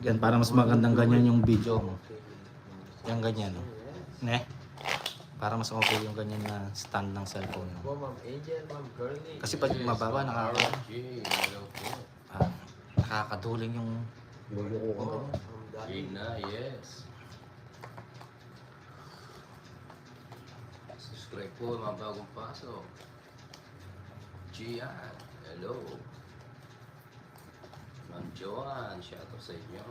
Yan, para mas magandang ganyan yung video mo. Yan ganyan. Ne? Para mas okay yung ganyan na stand ng cellphone mo. Ma'am Angel, Ma'am Girlie. Kasi pag mababa, nakakaduling yung buko ko ganyan. Ma'am Dali. Gina, yes. Subscribe po, mga bagong pasok. Gian, hello. Ma'am Joanne, shout out sa inyo.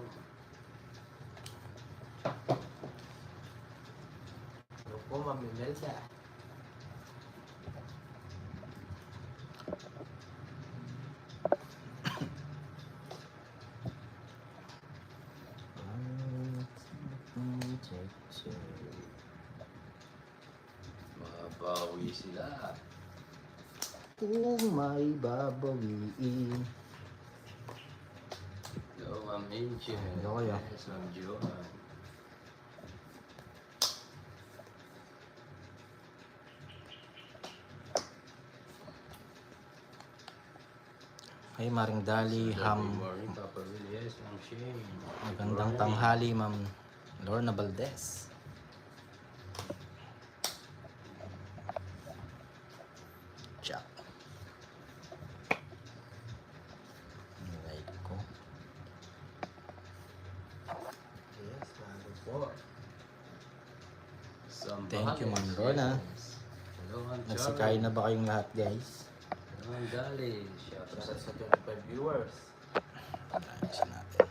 Hello po, Ma'am Imelda. Mabawi sila. Kung may babawiin. Hello, Ma'am Angel. Hello kayo. Yes, Ma'am Joanne. Ay, Maring Dali, Good morning, Papa Will. Yes, Ma'am Shane. magandang tanghali, Ma'am Lorna Valdez. Check. Like ko. Yes, lalo po. Thank you, Ma'am Lorna. Hello, Ma'am Nagsikain na ba kayong lahat, guys? Hello, Ma'am Dali. Shout out Shout sa out sa 25 viewers. Ayusin natin.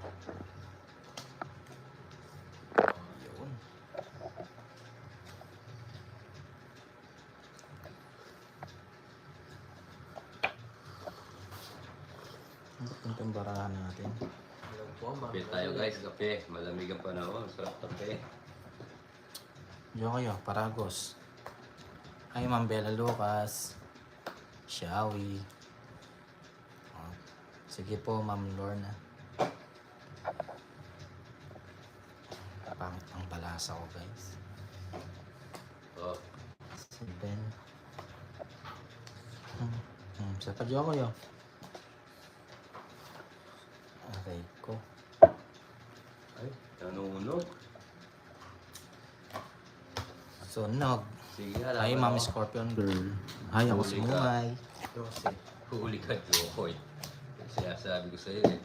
Yun. Itong barahan natin. Hello po, Ma'am kape tayo Girlie. guys, kape. Malamig ang panahon. Sarap kape. Diyo kayo, Paragos. Hi, Ma'am Bella Lucas. Shawi. Oh. Sige po, Ma'am Lorna. Pangit ang balasa ko, guys. Oh, Si Ben. Sa padyo kayo. Aray ko. ay, nanunog. Sunog. Sige, Hi, Ma'am Scorpion Girl. Hi, ako si Huli ka. Mumay. 12. Huli ka, Jokoy. Sinasabi ko sa'yo eh.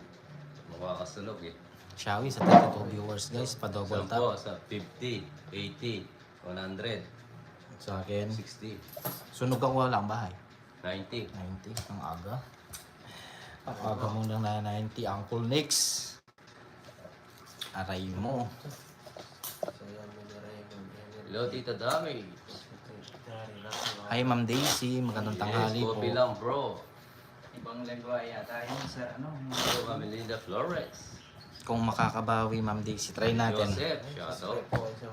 Mukha ka sunog eh. Shawi sa 32 viewers, guys. Pa-double Sampo tap. sa 50, 80, 100, Sa akin. 60, Sunog ako lang bahay. 90. 90. Ang aga. Ang aga mo na 90. Uncle Nix. Aray mo. So, yan mo na rin yung Hello, Tita Dami. Hi, Ma'am Daisy. Magandang tanghali Yes, po. copy lang bro. Ibang lengwa yata yun sa ano. Hello, Ma'am Linda Flores. Kung makakabawi, Ma'am Daisy, try natin. Joseph, shout out.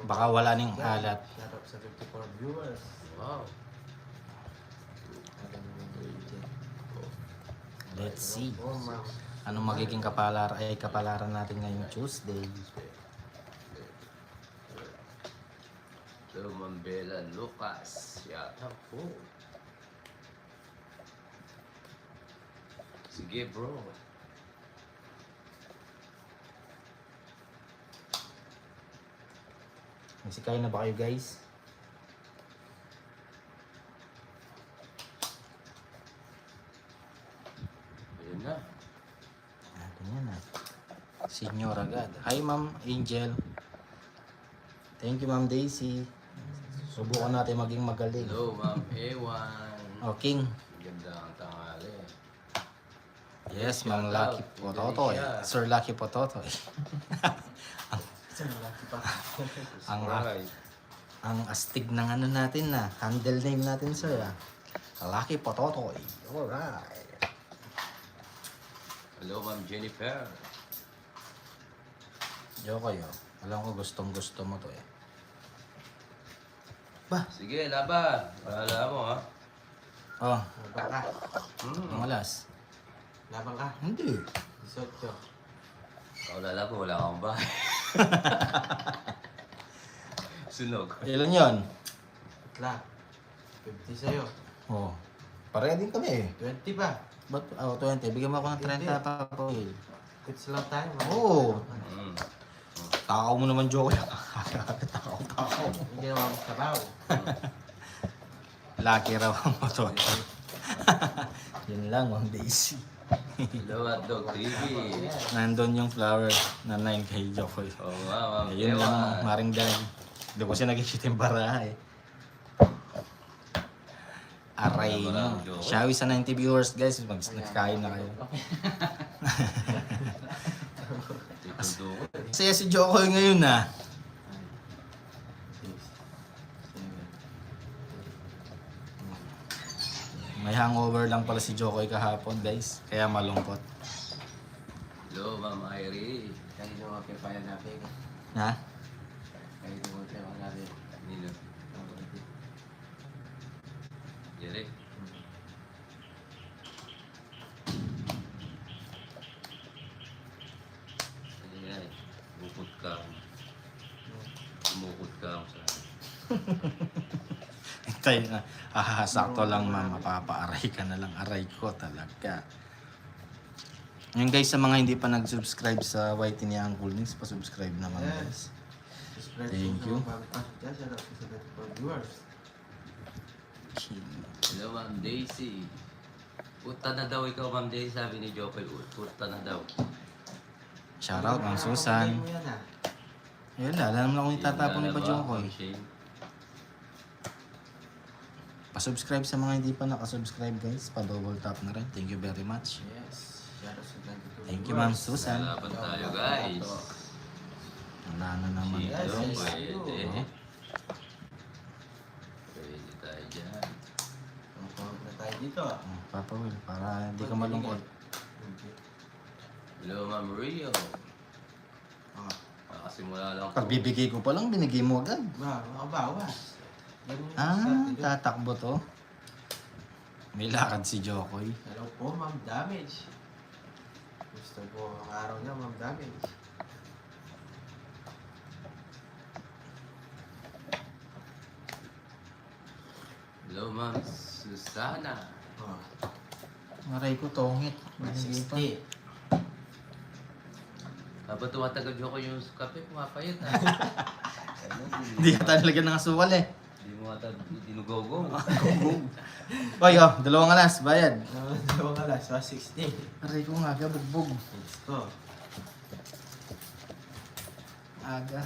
Baka wala ning halat. Shout out sa 54 viewers. Wow. Let's see. Oh, Ma'am. Anong magiging kapalaran natin ngayong Tuesday? Hello, Ma'am Bella Lucas. Shout out po. Sige bro. Nagsikain na ba kayo, guys? Ayun na. Natin yan ah. Senior agad. Hi, Ma'am Angel. Thank you, Ma'am Daisy. Subukan natin maging magaling. Hello, Ma'am Ewan. Oh, King. Ganda ang tanghali. Yes, Ma'am Shout Lucky out, Pototoy. Indonesia. Sir Lucky Pototoy. Isang laki pa. Ang- Alright. Ang astig ng ano natin na. Handle name natin, sir ah. Lucky Pototoy. Alright. Hello, Ma'am Jennifer. Diyo kayo. Alam ko gustong gusto mo to eh. Ba? Sige, laban. Bahala mo ha. Oh, Laban ka. ang alas. Laban ka. Hindi. 18. Ako lalaban, wala kang bahay. Sunog. Ilan yon? Atla. 50 sa'yo. Oh. Pareha din kami eh. 20 ba? Ba't? Oh, 20. Bigyan mo ako ng 30 pa po eh. Quits lang tayo. Oo. Mm. Takaw mo naman, Jokoy. Takaw. Hindi naman ako sabaw. Lucky raw ang motor. Yun lang, Ma'am Daisy. Hello, Hotdog TV. Nandun yung flower na 9 kay Jokoy. Oo nga, Ma'am. Yun lang, Ewan. maring dahil. Hindi ko siya nag-shoot yung bara eh. Aray Maraming mo. Jokoy. Shawi sa 90 viewers guys, nagkain na kayo. Titundo ko. Saya si Jokoy ngayon ah. 6, 7. May hangover lang pala si Jokoy kahapon guys, kaya malungkot. Hello, Ma'am Irie. Kaya hindi mo kaya natin. Ha? Kaya hindi mo kaya natin. Nino. Yere. Ayan. Umukot ka. Umukot ka ako sa akin. Hintay na. Sakto lang ma'am, mapapaaray ka na lang. Aray ko talaga. Yung guys, sa mga hindi pa nag-subscribe sa YT ni Uncle Nix, pa-subscribe naman guys. Subscribe Thank you. Dyan, shout out sa mga viewers. Hello, Ma'am Daisy. Puta na daw ikaw, Ma'am Daisy. Sabi ni Jokoy, puta na daw. Shoutout, Ma'am Susan. Mo yan, ah. Ayun na, alam naman kung itatapon ni Yan na pa ba, Jokoy. Ma'am Shane? Pa-subscribe sa mga hindi pa nakasubscribe guys. Pa-double tap na rin. Thank you very much. Yes. Shout out sa 92 Thank you, Ma'am viewers. Susan. Lalaban tayo, guys. Wala na naman Dito, Yes, yes. pwede. Pwede tayo dyan. Tawag na tayo dito, ah. Papa Will, para hindi ka malungkot. Hello, Ma'am Rio. Ah. Nakasimula lang po. Pagbibigay ko pa lang, binigay mo agad. Makabawas. Ganun yung Ah, start nito. tatakbo to. May lakad si Jokoy. Hello po, Ma'am Damage. Gusto po ang araw niya, Ma'am Damage. Hello, Ma'am Susana. Oh, Maray ko, tongit. Binigay pa. 60. Habang tumatagal ko yung kape, pumapayat na. Hindi ka tayo nalagyan ng asukal eh. Hindi mo ata dinugogong. Oy, oh, dalawang alas, bayad. Dalawang alas, 60. Maray ko nga, bugbog. Let's go. Aga.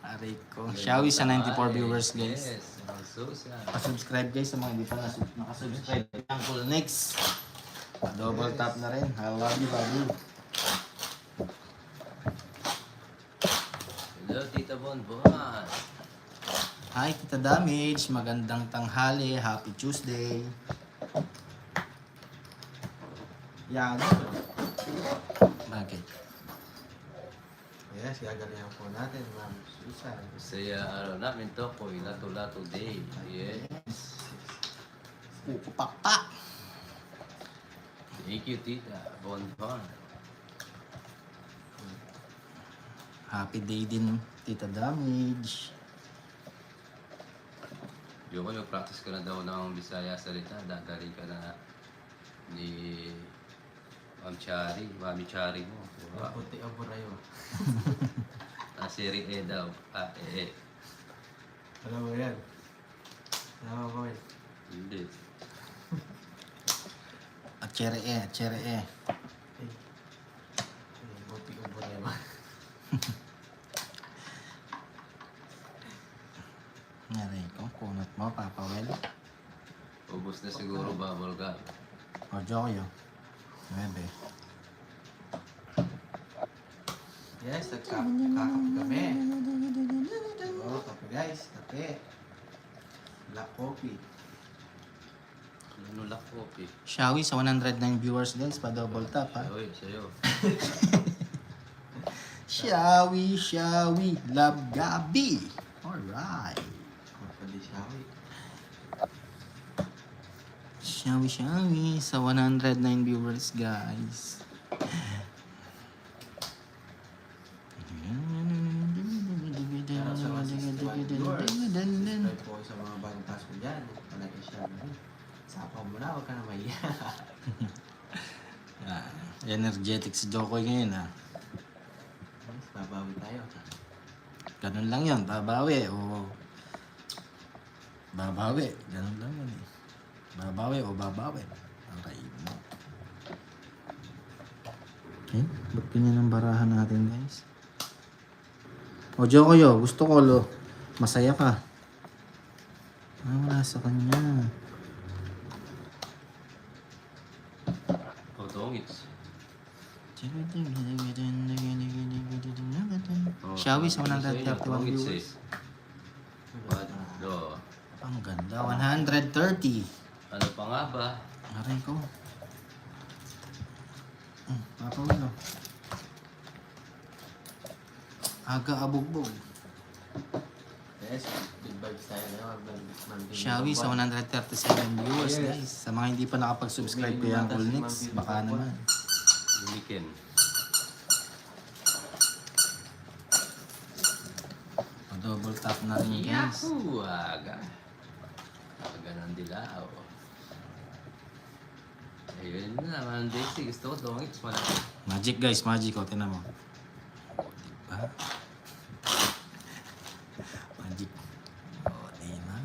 Aray ko. Shawi sa 94 viewers guys. Yes, Ma'am Susan. Pa-subscribe guys sa mga hindi pa nakasubscribe. Uncle Nix. Double tap na rin. I love you, baby. Hello, Tita Bonbon. Hi, Tita Damage. Magandang tanghali. Happy Tuesday. Yan. Bakit? Yes, gagalingan po natin, Ma'am Susan. Saya araw namin to po, lato-lato day. Yes. Pupakpak. Thank you, Tita Bonbon. Happy day din, Tita Damage. Yung ko, practice ka na daw ng Bisaya salita. Dadali ka na ni Mami Chari mo. Ang puti ang burayo. Siri E daw. Alam mo yan. Alam mo yan. Hindi. At chere eh, at chere eh. Ang puti ang burayo. Ngaray ko, kunot mo, Papa Well. Ubus na siguro bubble gum. O, Jokoy, oh. Bebe. Yes, nagkakape kami. Oo, kape guys, kape. Black coffee. Ano lang coffee? Shawi sa 109 viewers guys, pa double tap ha. Sa'yo. Shawi, love Gabi. Alright. Kapali siyawi. Shawi sa 109 viewers guys. Subscribe po sa mga bagong pasok dyan. Palagi siya na rin. Sapa mo na, huwag ka na mahiya. Ah, energetic si Jokoy ngayon ah. Babawi tayo. Ganun lang yun, babawi o babawi. Ganun lang yun eh. Babawi o babawi. Aray mo. Okay, ba't ganyan ang barahan natin guys? O Jokoy, oh, gusto ko lo. Masaya ka. Ah, wala sa kanya. Tongits. Shall we sa 131 Tongits viewers? Do. Ang ganda, 130. Ano pa nga ba? Aray ko. Papawin o. Aga abugbog. Yes, big vibes tayo na. Shall we sa 137 viewers guys? Sa mga hindi pa nakapag-subscribe kay Uncle Nix, baka naman. Weekend. Double tap na rin guys. Yahoo! Aga. Aga ng dilaw. Ayun na naman, Daisy. Gusto ko Tongits. Magic guys, magic o. Tinan mo. Diba? Magic. O, diba?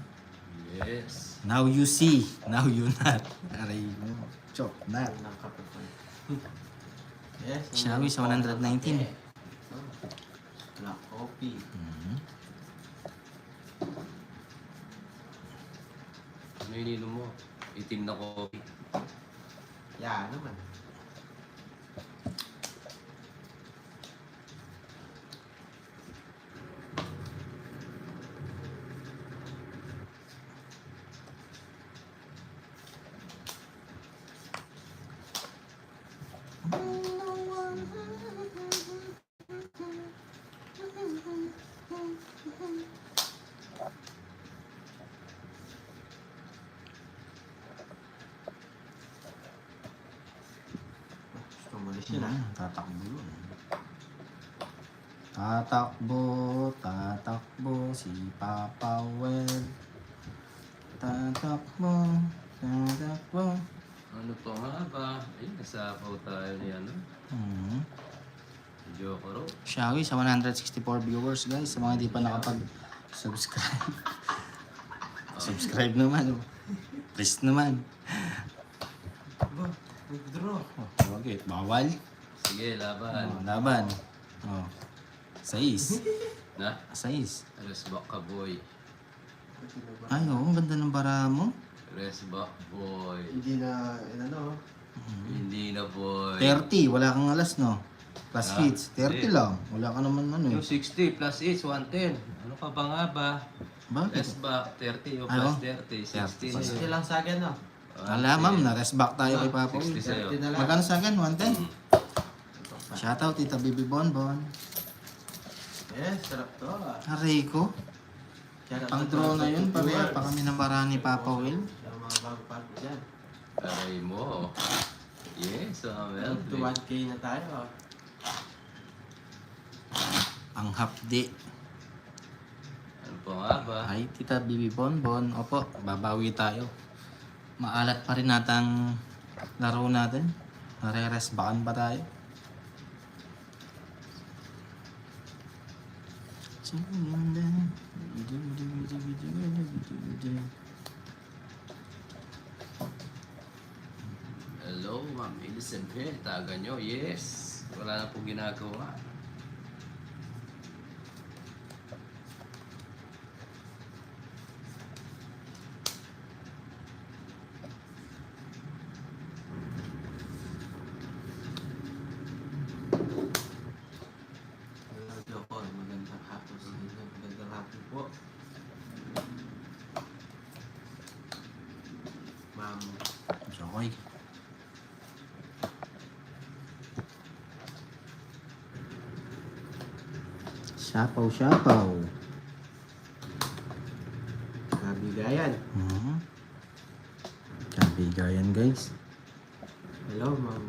Yes. Now you see. Now you not. Aray mo. Chok, not. Ng kapit ko. Yes. Shall we sa 119? Black coffee. Mhm. Ano ininom mo? Itim na coffee. Yeah, naman. Gusto umalis yun ah. Tatakbo yun. Tatakbo, tatakbo si Papa Well. Tatakbo, tatakbo. Ano pa nga ba? Ay, nasapaw tayo ni ano? Mhm. Jokoro. Shall we sa 164 viewers guys, sa mga hindi pa nakapag-subscribe. Subscribe naman. Oh. Please naman. Ba, withdraw. Oh, bakit? Bawal? Sige, laban. Oh, laban. Oh. 6. Na? 6. Resback ka, boy. Ay, oh, ang ganda ng bara mo. Resback, boy. Hindi na, ano, Hindi na, boy. 30, wala kang alas, no? Plus Ah, hits, 30 hindi. lang. Wala ka naman ano eh. Yung 60 plus 8, 110. Ano ka ba nga ba? Bakit? Resback, 30 o Ay, plus oh. 30. 60 na 60 yun. lang sa akin, no? Wala ma'am, na-rest back tayo kay Papa 60 Will. sa'yo. 30 na lang. Magkano sa akin? 110? Mm. Shoutout, Tita Bibi Bonbon. Yes, sarap to ah. Aray ko. Pang draw na yun, pabaya pa kami ng bara ni Papa Will. Yung mga bago-bago dyan. Aray mo. Yes, well. To 1K na tayo ah. Ang hapdi. Ano pa nga ba? Ay, Tita Bibi Bonbon. Opo, babawi tayo. Maalat pa rin natang laro natin. Nare-rest backan pa tayo. Hello, Ma'am Elizabeth. Taga nyo. Yes. Wala na pong ginagawa. Hello, Joko. Magandang hapon sa inyo. Magandang hapon po. Ma'am. Jokoy. Siapaw, siapaw. Kabigayan. Kabigayan guys. Hello, Ma'am.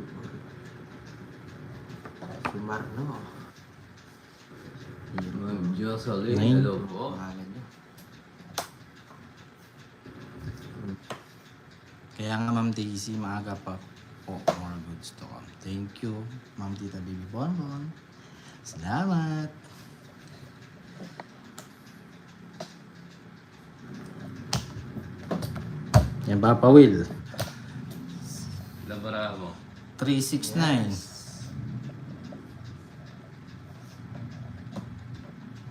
Si Marno. Ma'am Jocelyn. Nine. Hello po. Pangalan niyo. Kaya nga Ma'am Daisy, maaga pa po. More goods. Gusto ko. Thank you, Ma'am Tita Baby Bonbon. Salamat. Yan, Papa Will. Labara mo. 369.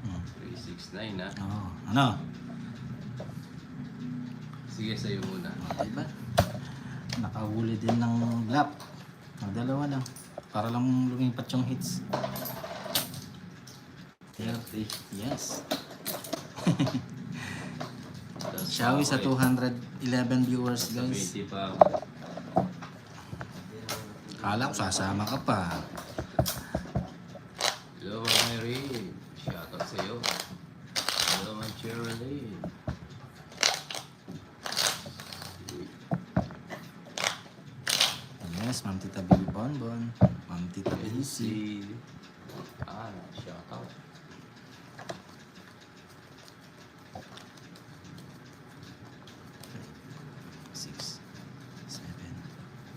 Hmm. 369 ha. Oh, ano? Sige, sa'yo muna. Diba? Nakahuli din ng lap. Dalawa lang. Para lang lumipat yung hits. 30. Yes. Shawi sa 211 viewers, guys. 20 pa ako. Kala ko sasama ka pa. Hello, Mary. Shoutout sa'yo. Hello, Ma'am Cheryl. Yes, Ma'am Tita Baby Bonbon. Ma'am Tita Baby. Si... shoutout. Six, seven.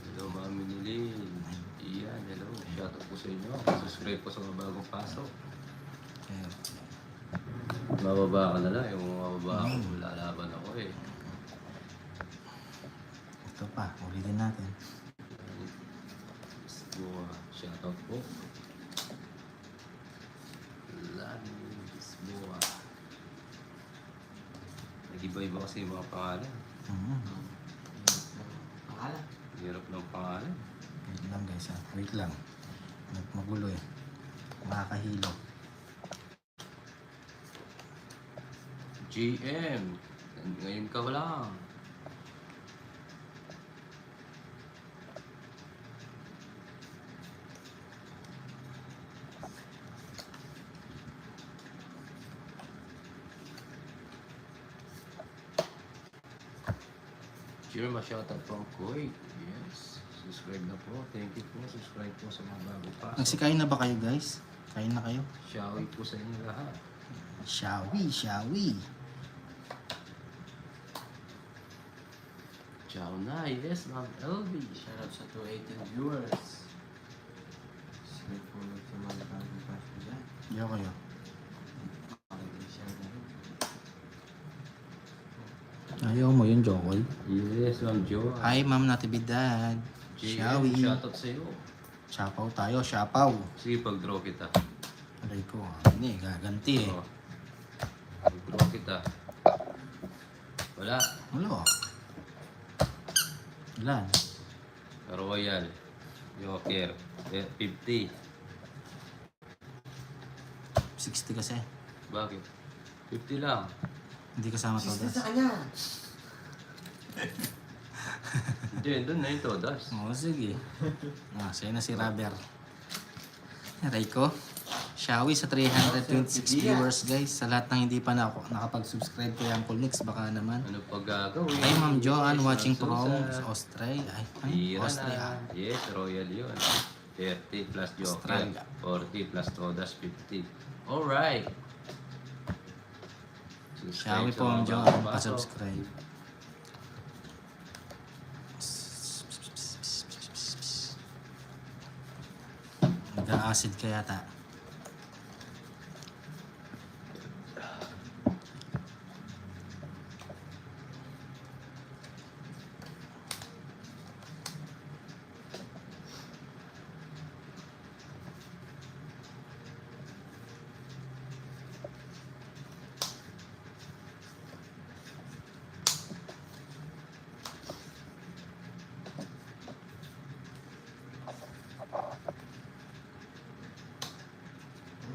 Hello, Mami Nilin. Iyan, hello. Shoutout po sa inyo. Subscribe po sa mga bagong pasok. Okay. Mababa ka na lang. Yung mababa ako, lalaban ako eh. Ito pa, ulitin natin. Lisboa. Shoutout po. Lani Lisboa. Nag-iba-iba kasi yung mga pangalan. Pangalan. Hirap ng pangalan. Wait lang guys ha. Wait lang. Magulo eh. Makakahilo. GM. Ngayon ka lang. Jerma, shoutout from Kuwait. Yes. Subscribe na po. Thank you po. Subscribe po sa mga bago pa. Nagsikain na ba kayo guys? Kain na kayo? Shawi po sa inyo lahat. Shawi, shawi. Ciao na. Yes, Ma'am LB. Shoutout sa 218 viewers. Sige po sa mga bagong pasok dyan. Yo kayo. Share na rin. Ayaw mo yun, Jokoy. Yes, Ma'am Jo. Hi, Ma'am Natividad. Shawi. Shoutout sa iyo. Shapaw tayo, shapaw. Sige, pag-draw kita. Aray ko, hindi, gaganti eh. Oh. Pag-draw kita. Wala. Wala. Ilan? Royal. Joker. 50. 60 kasi. Bakit? 50 lang. Hindi kasama todas. kanya. Hindi, doon na yung todas. Oo, sige. Sa'yo na si Rubber. Aray ko. Shawi sa 326 viewers guys. Sa lahat ng hindi pa na ako nakapag-subscribe kay Uncle Nix, baka naman. Ano pag gagawin? Hi Ma'am Joanne, watching from Susa. Australia. Ay, Tira Austria. na. Yes, Royal yun. 30 plus Joker. Australia. 40 plus todas, 50. Alright. Shawi po Ma'am mga Joanne, bagong pasok. pa-subscribe. Nag-acid ka yata.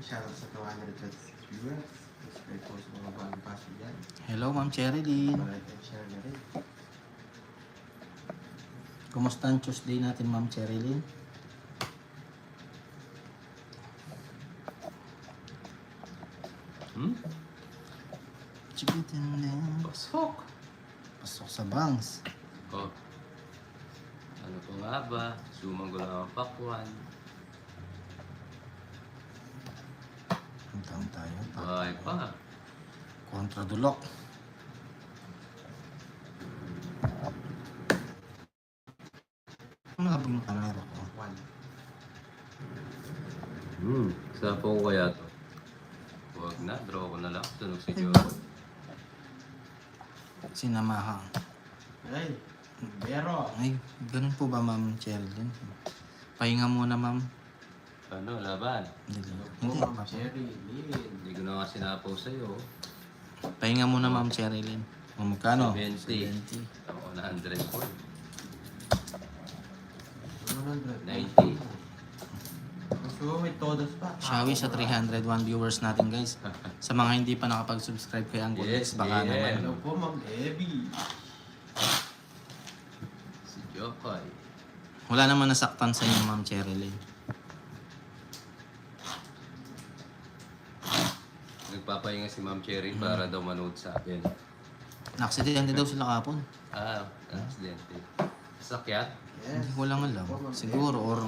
Shoutout sa 226 viewers. Subscribe po sa mga bagong pasok dyan. Hello Ma'am Cherilyn. Like and share na rin. Kumusta ang Tuesday natin Ma'am Cherilyn? Chikitin na. Pasok! Pasok sa bangs. Oh. Ano po nga ba? Sumanggo lang ang pakwan. Ang taon tayo. Bahay pa. Kontra dulok. Ang labing kamera ko. Sapo ko kaya to. Huwag na, draw ko na lang. Tunog si Jokoy. Sinamahan. Ay, pero. Ay, ganun po ba, Ma'am Sherilyn? Pahinga muna, Ma'am. Ano, laban? Hindi. Hindi, Hindi. Ma'am Cherry Lynn. Hindi ko na nga sinapaw sa'yo. Pahinga muna, Ma'am Sherilyn. O magkano? 70. 70. Ako na 100 po. 100. 90. So, may todos pa. Shawi sa 301 viewers natin, guys. Sa mga hindi pa nakapag-subscribe kay Uncle Yes, Lex, baka yeah. naman. Hello po, Ma'am Abby. Si Jokoy. Wala naman nasaktan sa inyo, Ma'am Sherilyn. Nagpapahinga si Ma'am Cherry para daw manood sa akin. Na-aksidente daw sila kapon. Ah, aksidente. Sakyat? Yes. Hindi ko lang alam. Siguro, or...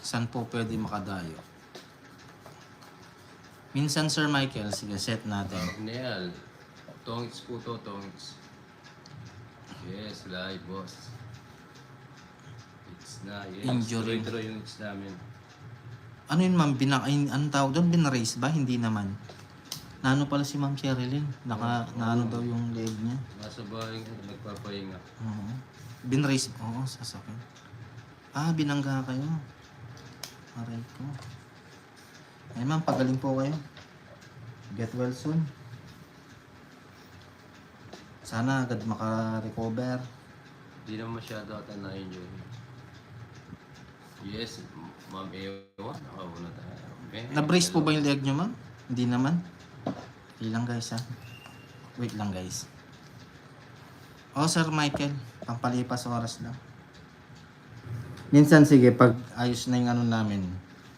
Saan po pwede makadayo? Minsan, Sir Michael, sige, set natin. Cornel. Tongits po to, tongits. Yes, live boss. It's na, yes. Injury. Tuloy-tuloy yung hits namin. Ano yun, Ma'am? Anong tawag doon? Binarace ba? Hindi naman. Naano pala si Ma'am Sherilyn? Naano daw yung leg niya? Nasa bahay nga, nagpapahinga. Oo. Binrace. Oo, sasakyan. Ah, binangga kayo. Aray ko. Ay ma'am, pagaling po kayo. Get well soon. Sana agad maka-recover. Hindi naman masyado ata na-injury. Yes, Ma'am Ewa, nakauna tayo. Okay. Na-brace po ba yung leg nyo, ma'am? Hindi naman. Hindi lang guys ha. Wait lang guys. Oh, Sir Michael. Pampalipas oras lang. Minsan sige, pag ayos na yung ano namin,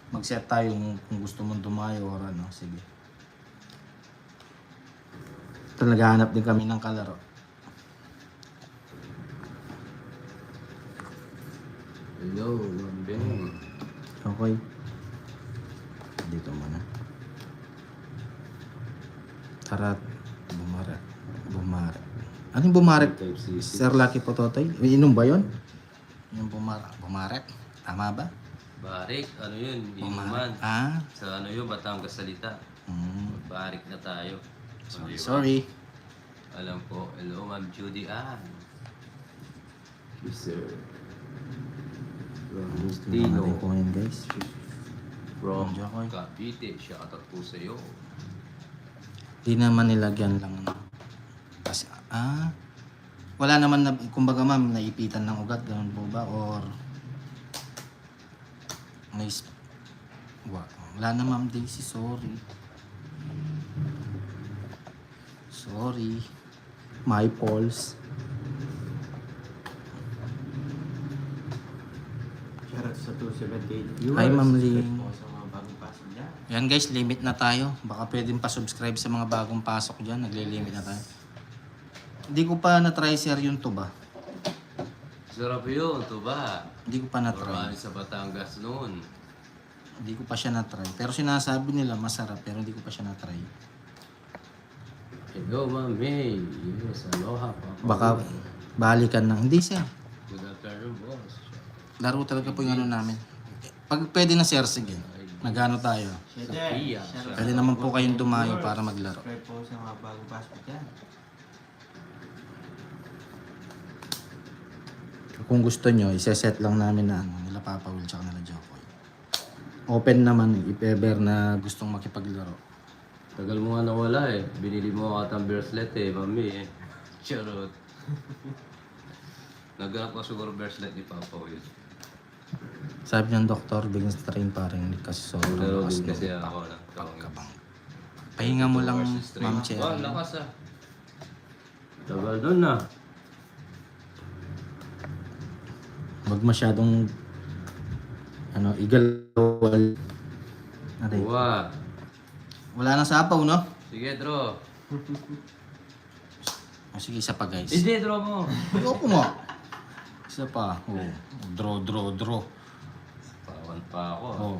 mag-set tayo kung gusto mong dumayo or ano, sige. Talaga hanap din kami ng kalaro. Hello, Ma'am Ben. Okay. Dito muna. Tarat. Bumarat. Bumarat. Anong bumarat? Type C. Sir Lucky Pototoy? Inom ba yun? Yung bumarat. Tama ba? Barik, ano yun? Inuman. Ah. Sa ano yun, Batangas salita. Barik na tayo. Sorry. Di ba? Sorry. Alam po. Hello, Ma'am Judy Ann. Yes, sir. From Tingnan natin po yun guys. From Jokoy. Cavite. Shoutout po sa iyo. Di naman nilagyan lang. Kasi, wala naman na, kumbaga ma'am, naipitan ng ugat, ganun po ba? Or, wala na ma'am Daisy, sorry. Sorry. My balls. Shoutout sa 278 viewers. Hi, Ma'am Ling. Subscribe po sa mga bagong pasok niya. Yan guys, limit na tayo. Baka pwedeng pa-subscribe sa mga bagong pasok dyan. Nagle-limit na tayo. Hindi ko pa na-try sir yung tuba. Sarap yun, ito ba? Hindi ko pa na-try. Marami sa Batangas noon. Hindi ko pa siya na-try. Pero sinasabi nila masarap pero hindi ko pa siya na-try. Hello, Ma'am May. Yes, aloha, Papa. Baka balikan na. Hindi sir. Good afternoon, boss. Laro talaga po yung ano namin. Pag pwede na sir, sige. Nagano tayo. Sophia. Pwede naman po kayong dumayo para maglaro. Subscribe po sa mga bagong pasok dyan. Kung gusto nyo, iseset lang namin na ano, nila Papa Will tsaka nila Jokoy. Open naman if ever na gustong makipaglaro. Tagal mo nga nawala eh. Binili mo atang bracelet eh, Mami eh. Charot. Naghanap ko siguro bracelet ni Papa Will. Sabi ng doktor, biglang strain pa rin kasi sobrang Pero lakas din kasi ng ako na. pagkabang. Pahinga mo lang, Ma'am Cherry. Oh, lakas ah. Tagal doon na. Huwag masyadong igalawal. Aray. Uwa. Wala nang sapaw, no? Sige, draw. O sige, isa pa guys. Hindi, draw mo. Ayoko mo. Isa pa. Oh. Draw. Pawan pa ako. Oh.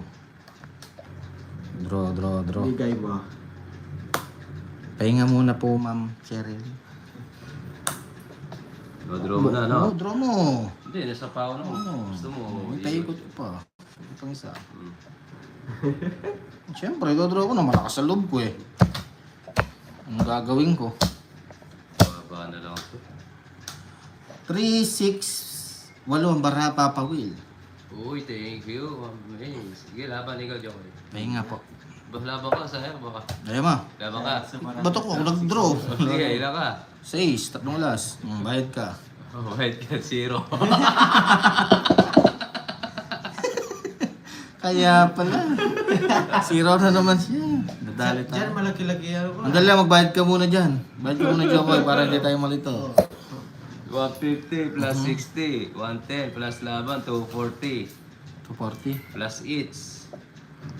Draw. Bigay mo. Pahinga muna po, Ma'am Cheryl. No-draw mo na, no? Draw mo. Hindi, nasa pao na. Oo. Gusto mo. Paikot ko pa. Itong isa. Hmm. Siyempre, dodraw ko na. Malakas sa loob ko eh. Ang gagawin ko? Baba na lang ito. 3, 6, 8 ang barha Papa Will. Uy, thank you. Sige, laban ikaw, Jokoy. Pahinga po. Laban ka, sayang baka. Ayaw ma. Laban ka. Bato ko, ako nag-draw. Sige, ilan ka? 6, 3 alas. Bayad ka. Oh, wait ka, 0. Kaya pala. 0 na naman siya. Nadali Diyan tayo. malaki-laki ako. Ang dali, magbayad ka muna dyan. Bayad ka muna Jokoy para hindi tayo malito. 150 plus 60, 110 plus laban, 240 240. plus each,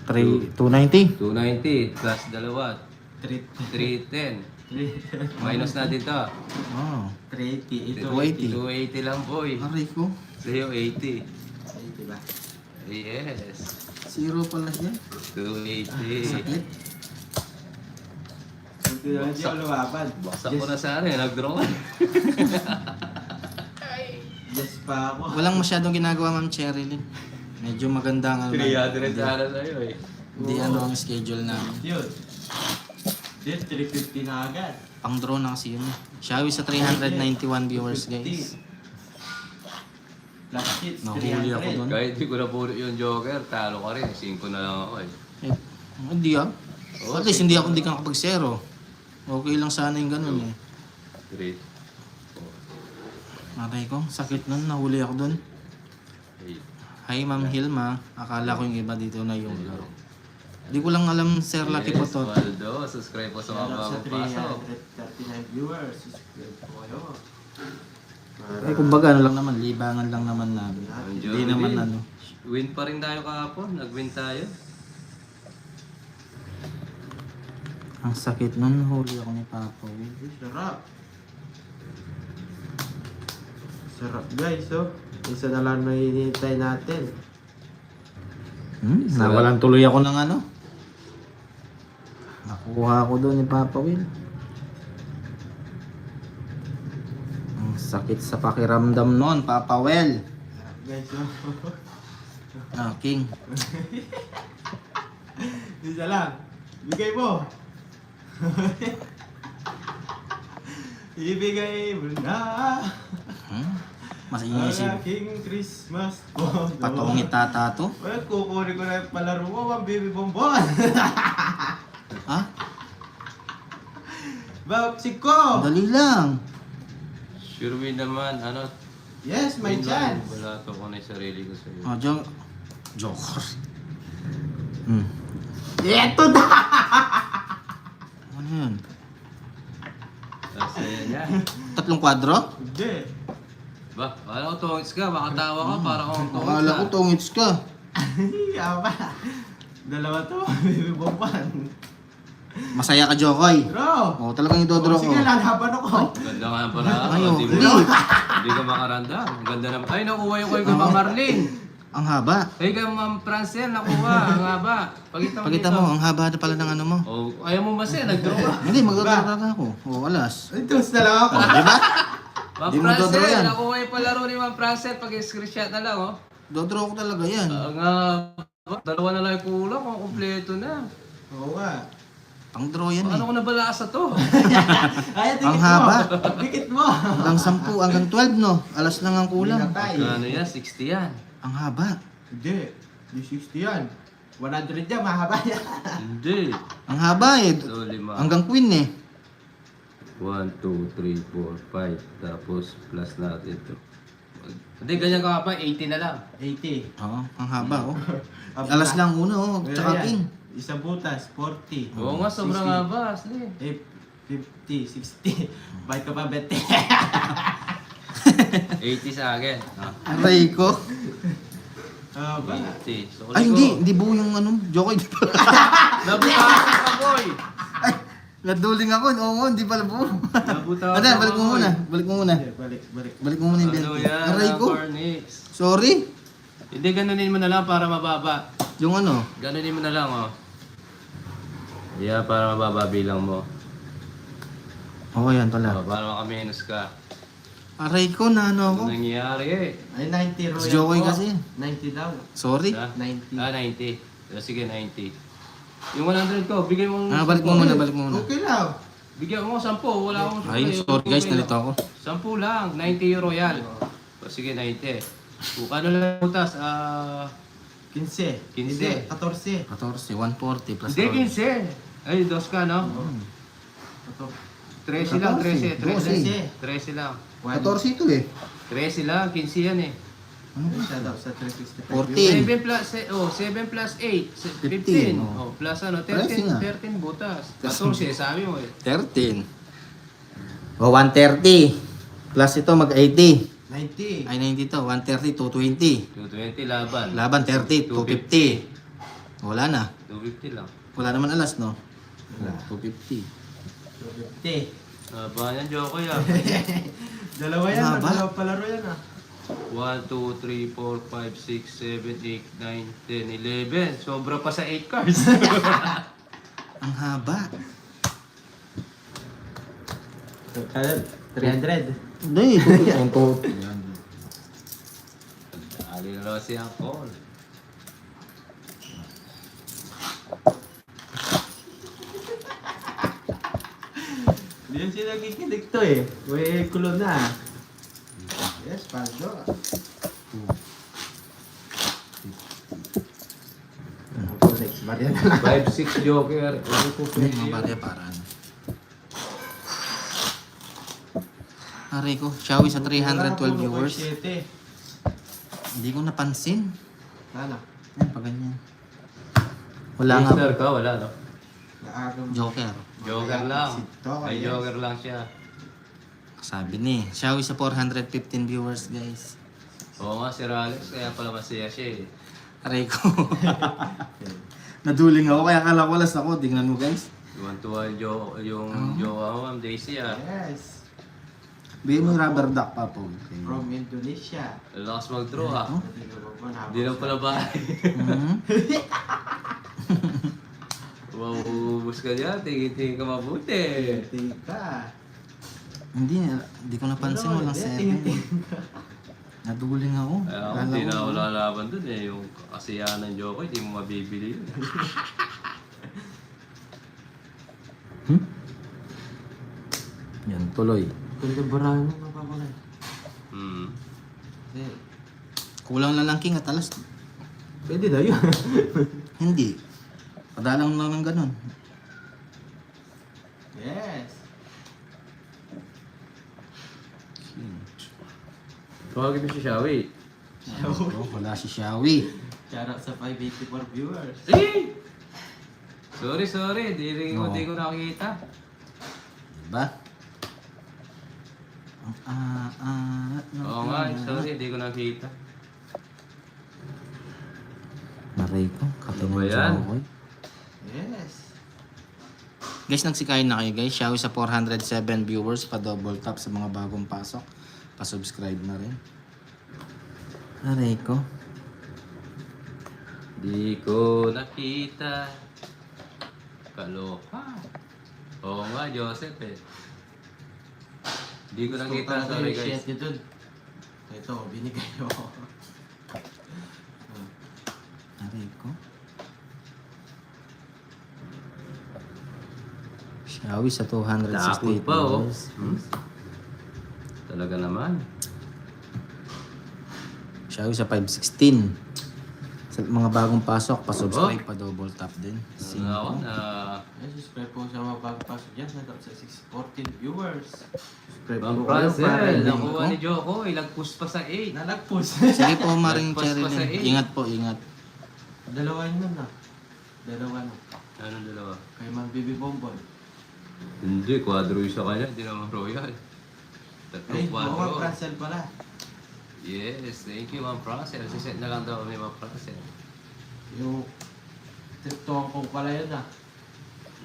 290. 290 plus dalawa, Treat. 310. Minus natin to. Oh. 380. Ito 280. 280 lang, boy. Aray ko. Sa'yo, 80. 80 ba? Yes. 0 pala siya. 280. Sakit. Ito na siya lumaban. Baksak ko na sa akin, nag-draw ka. Yes pa ako. Walang masyadong ginagawa Ma'am Cherilyn. Medyo maganda ang 300 sana sa'yo eh. Hindi ano ang schedule namin. Yun. Then 350 na agad. Pang draw na kasi yun. Shawi sa 391 viewers guys. Plus hits, Nahuli ako 300. doon. Kahit di ko na puro yung Joker, talo ka rin. 5 na lang ako eh. Hindi ah. Oh, At least hindi ako hindi ka nakapag-zero. Okay lang sana yung ganun eh. 3, Aray ko, sakit nun. Nahuli ako doon. 8. Hi Ma'am Hilma. Akala ko yung iba dito na yung laro. Di ko lang alam Sir Lucky po to. Waldo, subscribe po sa mga Shout out sa bagong pasok. 339 viewers. Subscribe po kayo. Eh kumbaga ano lang naman, libangan lang naman namin. Hindi naman ano. Win pa rin tayo kahapon. Nag-win tayo. Ang sakit nun, huli ako ni Papa Will. Sarap. Sarap guys, oh. Isa na lang na hinihintay natin. Nawalan tuloy ako ng ano. Nakuha ako doon ni Papa Will. Ang sakit sa pakiramdam noon, Papa Will. Sarap guys, oh. King. Isa lang. Bigay mo. Ibigay mo na Mas ang inisip. aking Christmas po. Patungit tata to. Well, kukunin ko na yung palaro mo, ang baby bonbon. Ha? Baksik ko! Dali lang. Sure win naman. Ano? Yes, may win lang. chance. Wala to ko na yung sarili ko sa'yo. Oh, Joker. Ito na! Ano yun? Tapos ayan yan. 3 kwadro? Hindi. Ba, akala ko tungits ka. Baka tawa ka para kung tungits Akala ko tungits ka. Yaba. Dalawa to, baby bonbon. Masaya ka, Jokoy. Bro! Oh, talagang idodro ko. Sige, lalaban ako. Ganda nga pala. Ayo, Hindi hindi. Hindi ka makaranda. Ang ganda naman. Ay, nakuha yung kay Ma'am Marlene. Ang haba. Ay, kay Ma'am Francel, nakuha. Ang haba. Pakita mo, ang haba na pala ng ano mo. Oh, ayaw mo ba siya? Nag-draw ka. Hindi, magdodro ako. Oh, alas. Ito, na lang ako. Di ba? Ma'am Di mo Francel, dodro yan. nakuha yung palaro ni Ma'am Francel. Pag-screenshot na lang, oh. Dodro ko talaga yan. Ang dalawa na lang yung kulang. Kung kompleto na. Oo nga. Pang draw yan Paano eh. ko nabalasa to? Ay, Ang haba. Dikit mo. Hanggang 10, hanggang 12 no. Alas lang ang kulang. Pinatay. Ano yan? 60 yan. Ang haba. Hindi. Di 60 yan. 100 yan, mahaba yan. Hindi. Ang haba eh. So, 5. Hanggang queen eh. 1, 2, 3, 4, 5. Tapos plus natin ito. Hindi, ganyan ka pa. 80 na lang. 80. Oo, ang haba oh. Alas lang una oh. Tsaka king. Isang butas, 40. Oo nga, sobrang 60, haba. Asli. 50, 60. Bakit ka pa 20? 80 sa akin. Aray ko. Haba. 80. So, Ay hindi buo yung ano. Jokoy. Di pala. Nabutasan ka, boy! Ay, naduling ako. Oo, hindi pala buo. Nabutasan Ano, balik mo boy. muna. Balik mo muna. Balik. Balik mo muna yung Ano 20. yan, Aray ko. Barnix? Sorry. Hindi, ganunin mo na lang para mababa. Yung ano. Ganunin mo na lang, oh. Yeah, para mababa bilang mo. Oo, yan pala. Oh, para makaminus ka. Aray ko, na ano ako. Ano nangyayari eh? Ay, 90 royal Si Jokoy po. kasi. 90 daw. Sorry. Ha? 90. 90. Sige, 90. Yung 100 ko, bigay mo. Balik mo muna, balik mo muna. Okay lang. Bigyan mo 10. Wala akong Ay, sorry guys, nalito ako. 10 lang. 90 euro yan. O, sige, 90. Kung ano lang butas, 15. 15. Hindi, 14. 14, 140 plus Hindi, roll. 15. Ay, dos ka, no? 13 lang, 13. 13 lang. 14 ito eh. 13 lang, 15 yan eh. Siya daw sa 365. 14. 7 plus 8, 15, 15. oh. Plus ano, Pressing nga. 13 butas. 14, sabi mo eh. 13. O, 130. Plus ito, mag-80. 90. Ay, 90 to. 130, 220. 220 laban. Laban, 30, 250. Wala na. 250 lang. Wala naman alas, no? Wala. 250. 250. Haba yan, Jokoy ah. Dalawa yan. Haba. Dalawa palaro yan ah. 1, 2, 3, 4, 5, 6, 7, 8, 9, 10, 11. Sobra pa sa 8 cards. Ang haba. 300. Hindi, ang to. Dali na lang si Angkol. Hindi yan sila nakikinig to eh. May kulo na. Yes, Paldo. Next, Maria na lang. 5, 6 Joker. Ano po Mga barya para ano. Aray ko, Xiaomi sa 312 viewers. 7. Hindi ko napansin. Ano? Yan, pa ganyan. Wala nga. Mister ka, wala no? Naagam. Joker. Joker lang. Sito, May yes. Joker lang siya. Sabi ni, Xiaomi sa 415 viewers, guys. Oo nga, Sir Alex. Kaya pala masaya siya eh. Aray ko. Naduling ako, kaya akala ko alas ako. Tingnan mo, guys. Tuwan-tuwa yung jowa mo, Ma'am Daisy ah. Yes. Bigyan mo yung rubber duck pa po. Okay. From Indonesia. Lakas mag-draw ah. Oh. Hindi lang pala bahay. Mhm. Mauubos ka dyan, tingin-tingin ka mabuti. Tika. Hindi ko napansin, walang 7. Naduling ako. Kaya ako, Akala hindi ko- na ako lalaban dun eh. Yung kasiyahan ng Jokoy, hindi mo mabibili yun. Yan, tuloy. Kundi barahan mo napakulay. Hmm. Kulang na lang king at alas. Pwede daw yun. Hindi. Padalang lang ng ganun. Yes. Tawagin mo si Shawi. Oh, wala si Xiaomi. Shoutout sa 584 viewers. Eh! Sorry. Oo. Di ko nakikita. Diba? Oo nga, sorry, di ko nakikita. Naray ko. Ano ba yan? Yes. Guys, nagsikain na kayo guys. Xiaomi sa 407 viewers. Pa-double tap sa mga bagong pasok. Pa-subscribe na rin. Naray ko. Di ko nakita. Kaloka. Oo nga, Joseph eh. Di ko nakita, sorry guys. Shit dun. Ito, binigay mo. Naray ko. Xiaomi sa 268 Tapos pa oh. viewers. Talaga naman. Xiaomi sa 516. Sa mga bagong pasok, pa-subscribe, pa-double tap din. Ano ako na... Ay, subscribe po sa mga pagpasok dyan. Shoutout sa 614 viewers. Subscribe Bang po kayo para Francel, hindi nakuha ko. ni Joko, ilagpus pa sa 8. nalagpus. Sige po, Maring Nagpas Cherry pa sa din. eight. Ingat po, ingat. Dalawa yun na. Dalawa na. Anong dalawa? Kay Mang Bibi Bonbon. Hindi, quadro yung sa kanya, hindi naman royal. Ay, Tatlong oo, quadro. Francel pala. Yes, thank you Ma'am Francel. Siset na lang daw kami Ma'am Francel. Yung TikTok ko pala yun ah.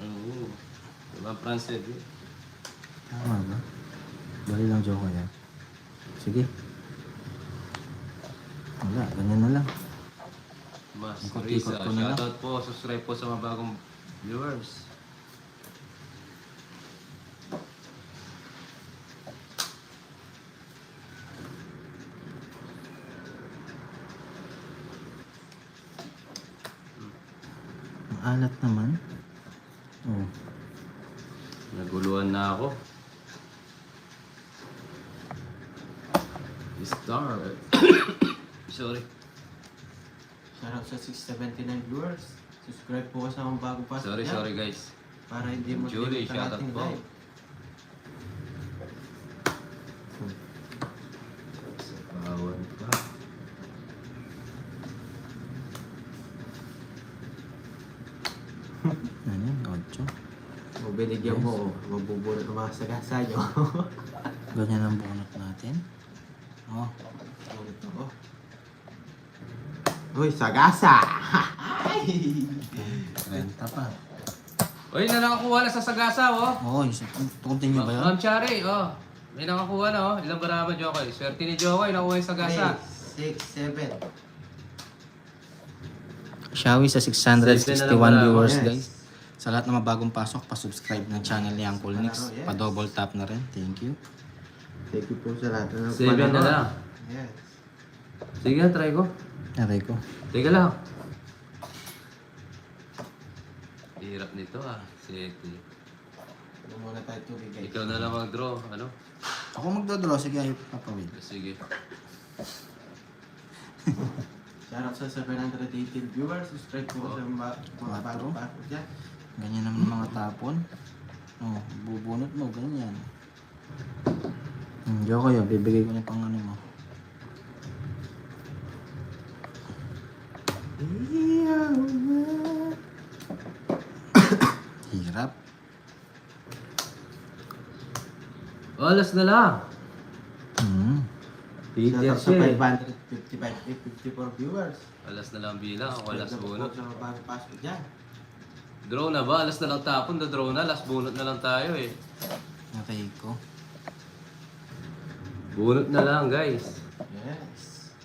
Oo. Ma'am Francel. Tama ba? Bali lang joke yan. Sige. Wala, ganyan na lang. Mas Ikot-ikot Risa, ko na lang. shoutout po, subscribe po sa mga bagong viewers. alat naman. Oh. Naguluhan na ako. Start. Sorry. Shoutout sa 679 viewers. Subscribe po sa mga bago pa. Sorry guys. Para hindi mo Julie, limit ang shoutout ating po. live. Bawal pa. Ano yan? 8. O binigyan mo, mabubulot ang mga sagasa nyo. Ganyan ang bunot natin. Oh. Ulit ako. Uy, sagasa! Ay! 30 pa. Uy, na nakakuha na sa Sagasa, oh. Oo, continue ba yun? Ma'am Chari, oh. May nakakuha na, oh. Ilang baraman, Jokoy? Swerte ni Jokoy, nakuha yung Sagasa. 6, 7. Shawi sa 661 Save na lang viewers yes. guys. Sa lahat ng mga bagong pasok, pa-subscribe ng channel ni Uncle Nix. Yes. Pa-double tap na rin. Thank you. Thank you po sa lahat. 7 na lang. Yes. Sige, try ko. Aray ko. Teka lang. Hirap nito, ah. Seti. Ano muna tayo tubig guys. Ikaw na lang mag-draw, ano? Ako magdodraw. Sige, ayaw papawid. Sige. Shoutout sa 718 viewers. Subscribe po sa mga bago pa. Diyan. Ganyan naman mga tapon. Oh, bubunot mo. Ganyan. Diyo kayo. Bibigay ko na pang ano mo. Hirap. Alas na lang. Shoutout sa siya, eh. 554 viewers. Alas na lang bilang. Ako alas bunot. Sa mga bago pasok dyan. Draw na ba? Alas na lang tapon. Draw na. Last bunot na lang tayo, eh. Aray ko. Bunot na lang, guys. Yes.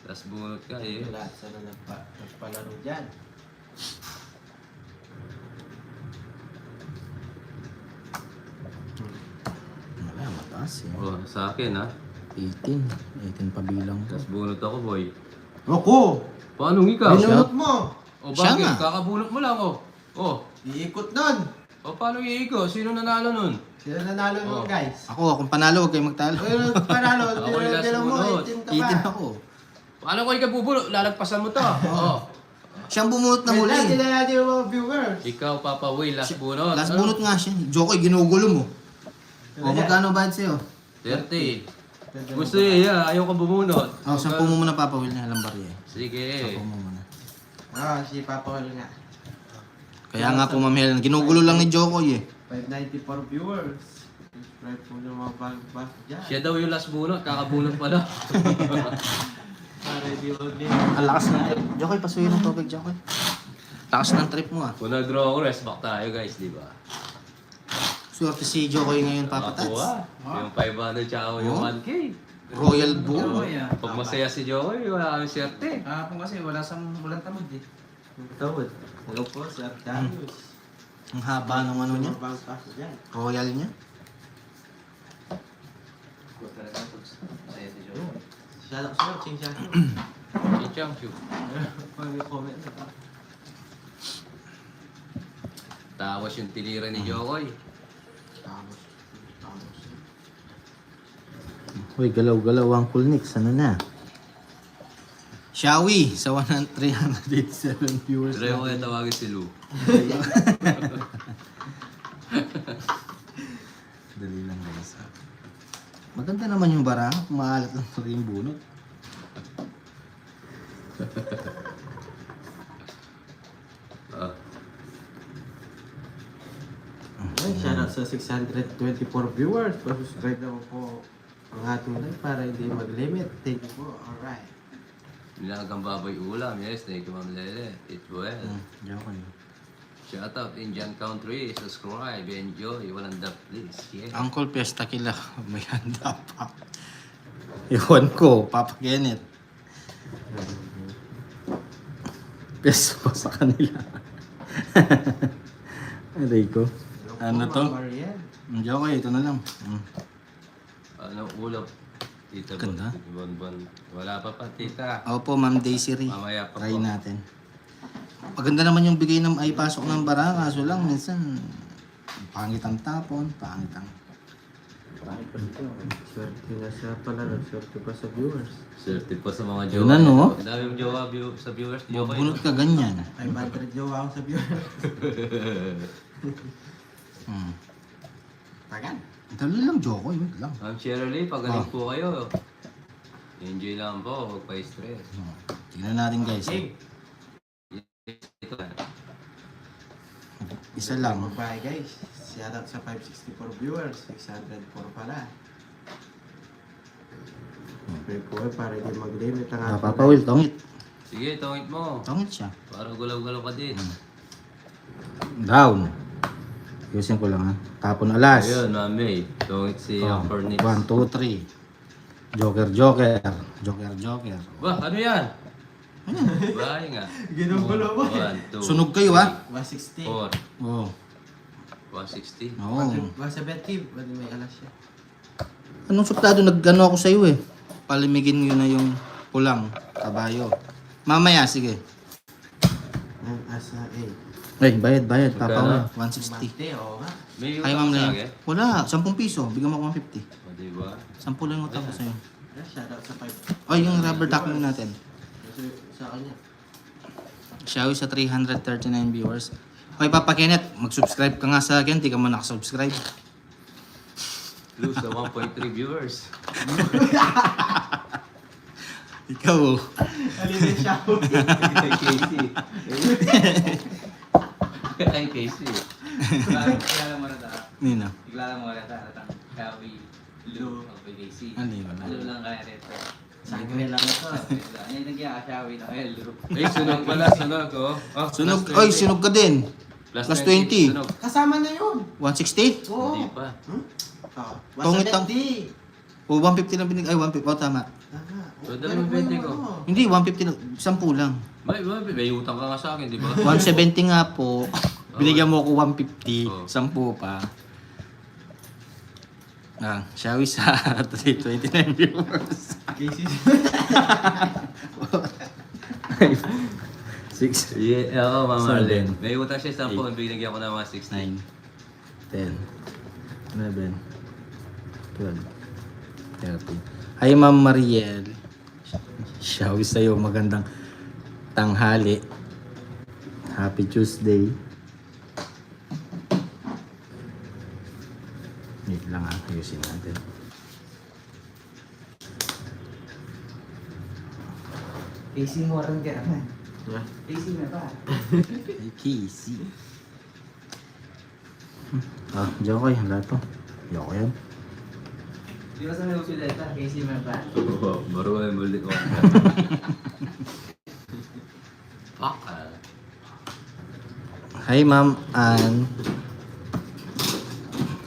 Last bunot ka, eh. Lahat sa nagpalaro dyan. Wala, mataas eh. Oh, sa akin, ha? 18. 18 pa bilang ko. Last bunot ako, boy. Ako! Paano ikaw? Binunot mo! O Siya bakit? nga. Kakabunot mo lang, oh. Oh. Iikot nun! O paano iiko? Sino nanalo nun? Sila nanalo nun Oh. guys. Ako, kung panalo, huwag kayo magtalo. Ayun, panalo. Ako yung last Tinan mo, bunot. 18 ka 18 pa. ako. Paano ko ikabubulot? Lalagpasan mo to. Oh. Siyang bumunot na Wait huli. lang, sila natin yung mga viewers. Ikaw, Papa Will, last bunot. Last Ano? bunot nga siya. Jokoy, ginugulo mo. O, magkano ba sa'yo? 30. Gusto niya, ayaw ka bumunot. Oh, 10 mo muna papawil na alam bariya. Sige. 10 mo muna. Ah, si Papa Wal nga. Kaya nga po, Ma'am Helen, ginugulo lang ni Jokoy eh. 594 viewers. Subscribe po ng mga bago dyan. Siya daw yung last bunot, kakabunot pa daw. Para di ulit. Ang lakas ng trip. Jokoy, pasuyin ng tubig, Jokoy. Lakas ng trip mo ah. Kung nag-draw ako, rest back tayo guys, di ba? Swerte si Jokoy ngayon, Papa Tats. Nakakuha. Yung 500 tsaka yung Oh. 1K. Royal Bull. Pag masaya si Joey, wala kang swerte. Kahapon kasi walang tamad eh. Tawad. Hello po, si Artarius. Ang haba ng ano niya. Mga bago pasok dyan. Royal niya. Good talaga ito. Masaya si Joe. Shoutout sa'yo, Ching Shoutout. Ichang shoot. Pag-comment na pa. Tapos yung tinira ni Jokoy. Tamos. Uy, galaw-galaw ang Cool Nix. Ano na? Shawi sa 387 viewers. Try ko kaya tawagin si Lou. Dali lang guys. Maganda naman yung bara. Maalat lang pa rin yung bunot. Ah. Ay, shoutout sa 624 viewers. Pa-subscribe naman po ang ating live para hindi mag-limit. Thank you po. Alright. Nilagang baboy ulam. Yes, thank you, Ma'am Lele. Eat well. Jokoy. Shout out Indian Country. Subscribe. Enjoy. Walang dap, please. Yeah. Uncle Fiesta kila. May handa pa. Iwan ko, Papa Kenneth. Fiesta pa sa kanila. Aray ko. Ano to? Mariel. Jokoy, ito na lang. Ano ulam? Tita Ganda. Bon. Wala pa pa, tita. Opo, Ma'am Daisy Ray. Mamaya pa Try po. natin. Maganda naman yung bigay ng ay pasok ng bara, kaso lang minsan pangit ang tapon, pangit ang... Swerte na siya pala, swerte pa sa viewers. Swerte pa sa mga Yun jowa. na, no? Ang dami mong jowa sa viewers. Jowa Bunot ka ganyan. 500 jowa ako sa viewers. Hmm. Tagan. Dali lang, Joko, yun lang. Ma'am Shirley, pagaling po kayo. Enjoy lang po, huwag pa stress. Tingnan natin guys. Ito. Isa lang. Bye guys. Shout out sa 564 viewers. 604 pala. Pray po para hindi mag-limit ang ating Napapawil, tongit. Sige, tungit mo. Tongit siya. Para gulaw-gulaw ka din. Down. Ayusin ko lang ha. Tapon alas. Ayun, mami. Tungit si Oh, Cornix. 1, 2, 3. Joker, joker. Joker, joker. Ba, ano yan? Bahay nga. Ginugulo mo. 1, 2, Sunog kayo, ha? 160. 4, Oo. 160. Oo. Sa betcave. Pwede may alas siya. Anong suplado nag-ano ako sa'yo eh. Palimigin mo na yung pulang kabayo. Mamaya, sige. Asa A. Ay, bayad. Magkano? Papa, 160. Mante, oo nga. May Ay, utang ma'am sa lang. akin? Wala, 10 piso. Bigyan mo ako 150. O, diba? 10 lang yung utang ko sa'yo. Shout out sa 5. Ay, yung rubber duck mo natin. Kasi sa kanya. Xiaomi sa 339 viewers. Okay, Papa Kenneth, mag-subscribe ka nga sa akin. Di ka mo nakasubscribe. Lose sa 1.3 viewers. Ikaw, oh. Alinin siya. Kay Casey. Kay Casey. Kilala mo na ta. Nino. Kilala mo na ta. Atang Kawi, Lu, PVC. Ano yun? Lu lang kaya rito. Sangre lang ito. Ano yung nagya ka Kawi na kaya Lu. Eh, sunog pala, sunog. Oh. Oh, Sunog, plus oy, 20. sunog ka din. Plus 20. Sunog. Kasama na yun. 160? Oo. Hindi pa. Oh, Tungit ang- di. O, 150 lang binig. Ay, 150. Oh, tama. Pwede naman 20 ko. Hindi, 150 lang. 10 lang. May utang ka nga sa akin, di ba? 170 nga po. Binigyan mo ako 150. Oh. 10 pa. Ah, Xiaomi sa 329 viewers. Cases. 6, Yeah, oo, Mama Seven. Arlen. May utang siya sa 10, binigyan ko na mga 16. 9, 10, 11, 12, 13. Hi, Ma'am Mariel. Xiaomi sa'yo. Magandang tanghali. Happy Tuesday. Wait lang ha. Ayusin natin. AC mo rin kaya man. Yeah. AC na pa. Ay, Casey. Ah, Jokoy. Hala to. Yoko yan. Di ba sa may usuleta? AC mo pa. Oo, baro ay muli ko. Fuck. Hi, Ma'am Ann.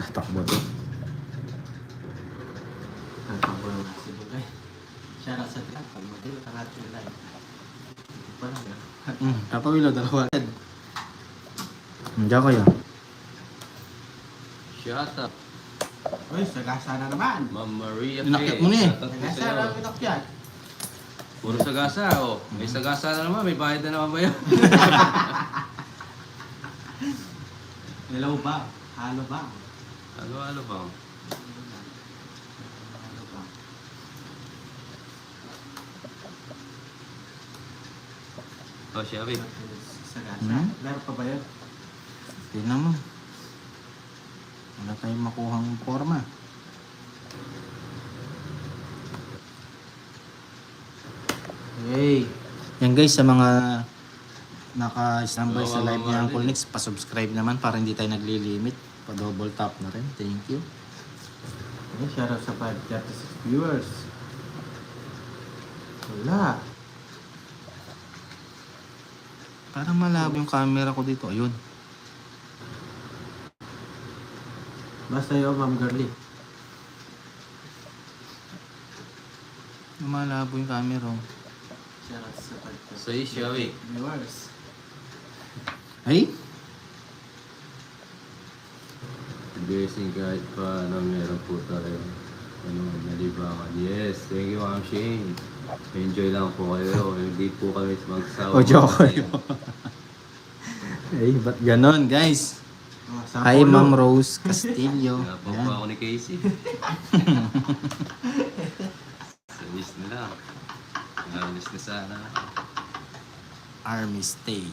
Takbo to. Tatapos na si Bugay. Shout out sa trap. Pag madali, takat yung live. Wala na. Kapawilo, dalawa. Jokoy ah. Shut up. Uy, sagasa na naman. Ma'am Maria Inakit P. mo na eh. Shoutout po Sagasa sa'yo. na pitok yan. Puro sagasa, oh. May sagasa na naman, may bayad na naman ba yun? Hello ba? Halo ba? Ano ba? Halo ba? Oh, Shelby. Sagasa. Laro pa ba yun? Hindi naman. Wala tayong makuhang forma. Hey. Yan guys, sa mga naka-standby sa Oo, live mga ni mga Uncle rin. Nix, pa-subscribe naman para hindi tayo nagli-limit. Pa-double tap na rin. Thank you. Shout out sa 536 viewers. Wala. Parang malabo yung camera ko dito. Ayun. Basta yun, Ma'am Girly. Malabo yung camera. oh. Shout out sa 536 Sa'yo, Shelby. viewers. Ay? Blessing kahit pa na meron po tayo. Nalibangan. Yes, thank you, Ma'am Shane. Enjoy lang po kayo. Hindi po kami magsawa. O, joke. Ay, ba't ganon, guys? Oh, sa Hi, polo. Ma'am Rose Castillo. Napaw Yan. pa ako ni Casey. Service na lang. Namilis na sana. Army Stay.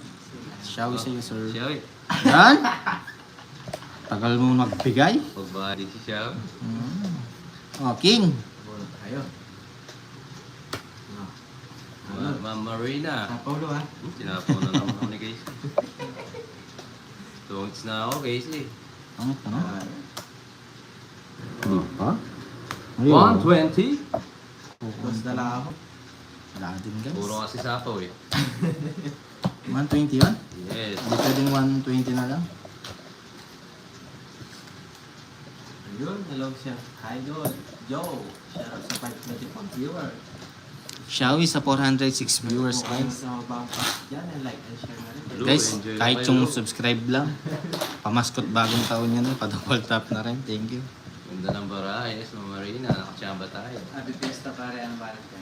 Shawi sa'yo, sir. Siyawi. Yan! Tagal mo magbigay. Pagbahali si Siyawi. Oh, King. Polo tayo. Ma'am Marina. Sa polo ha. Sinapaw na naman ako ni Casey. Tungits na ako, Casey. Ano ito na? Ah, Di pa? 120? Tapos na lang ako. Wala din, guys. Puro kasi sapaw eh. 120 yan? Yes. Hindi pwedeng 120 na lang. Ayun, hello siya. Hi, Idol. Joe. Shout out sa 524 viewer. Shawi sa 406 viewers, guys. Sa mga bang dyan, and like and share na rin. Hello, Guys, enjoy kahit kayo. yung subscribe lang. Pamaskot bagong taon yan, pa-double tap na rin. Thank you. Ganda ng barayes, Ma'am Marina. Nakachamba tayo. Abi Fiesta pare ang barat ko.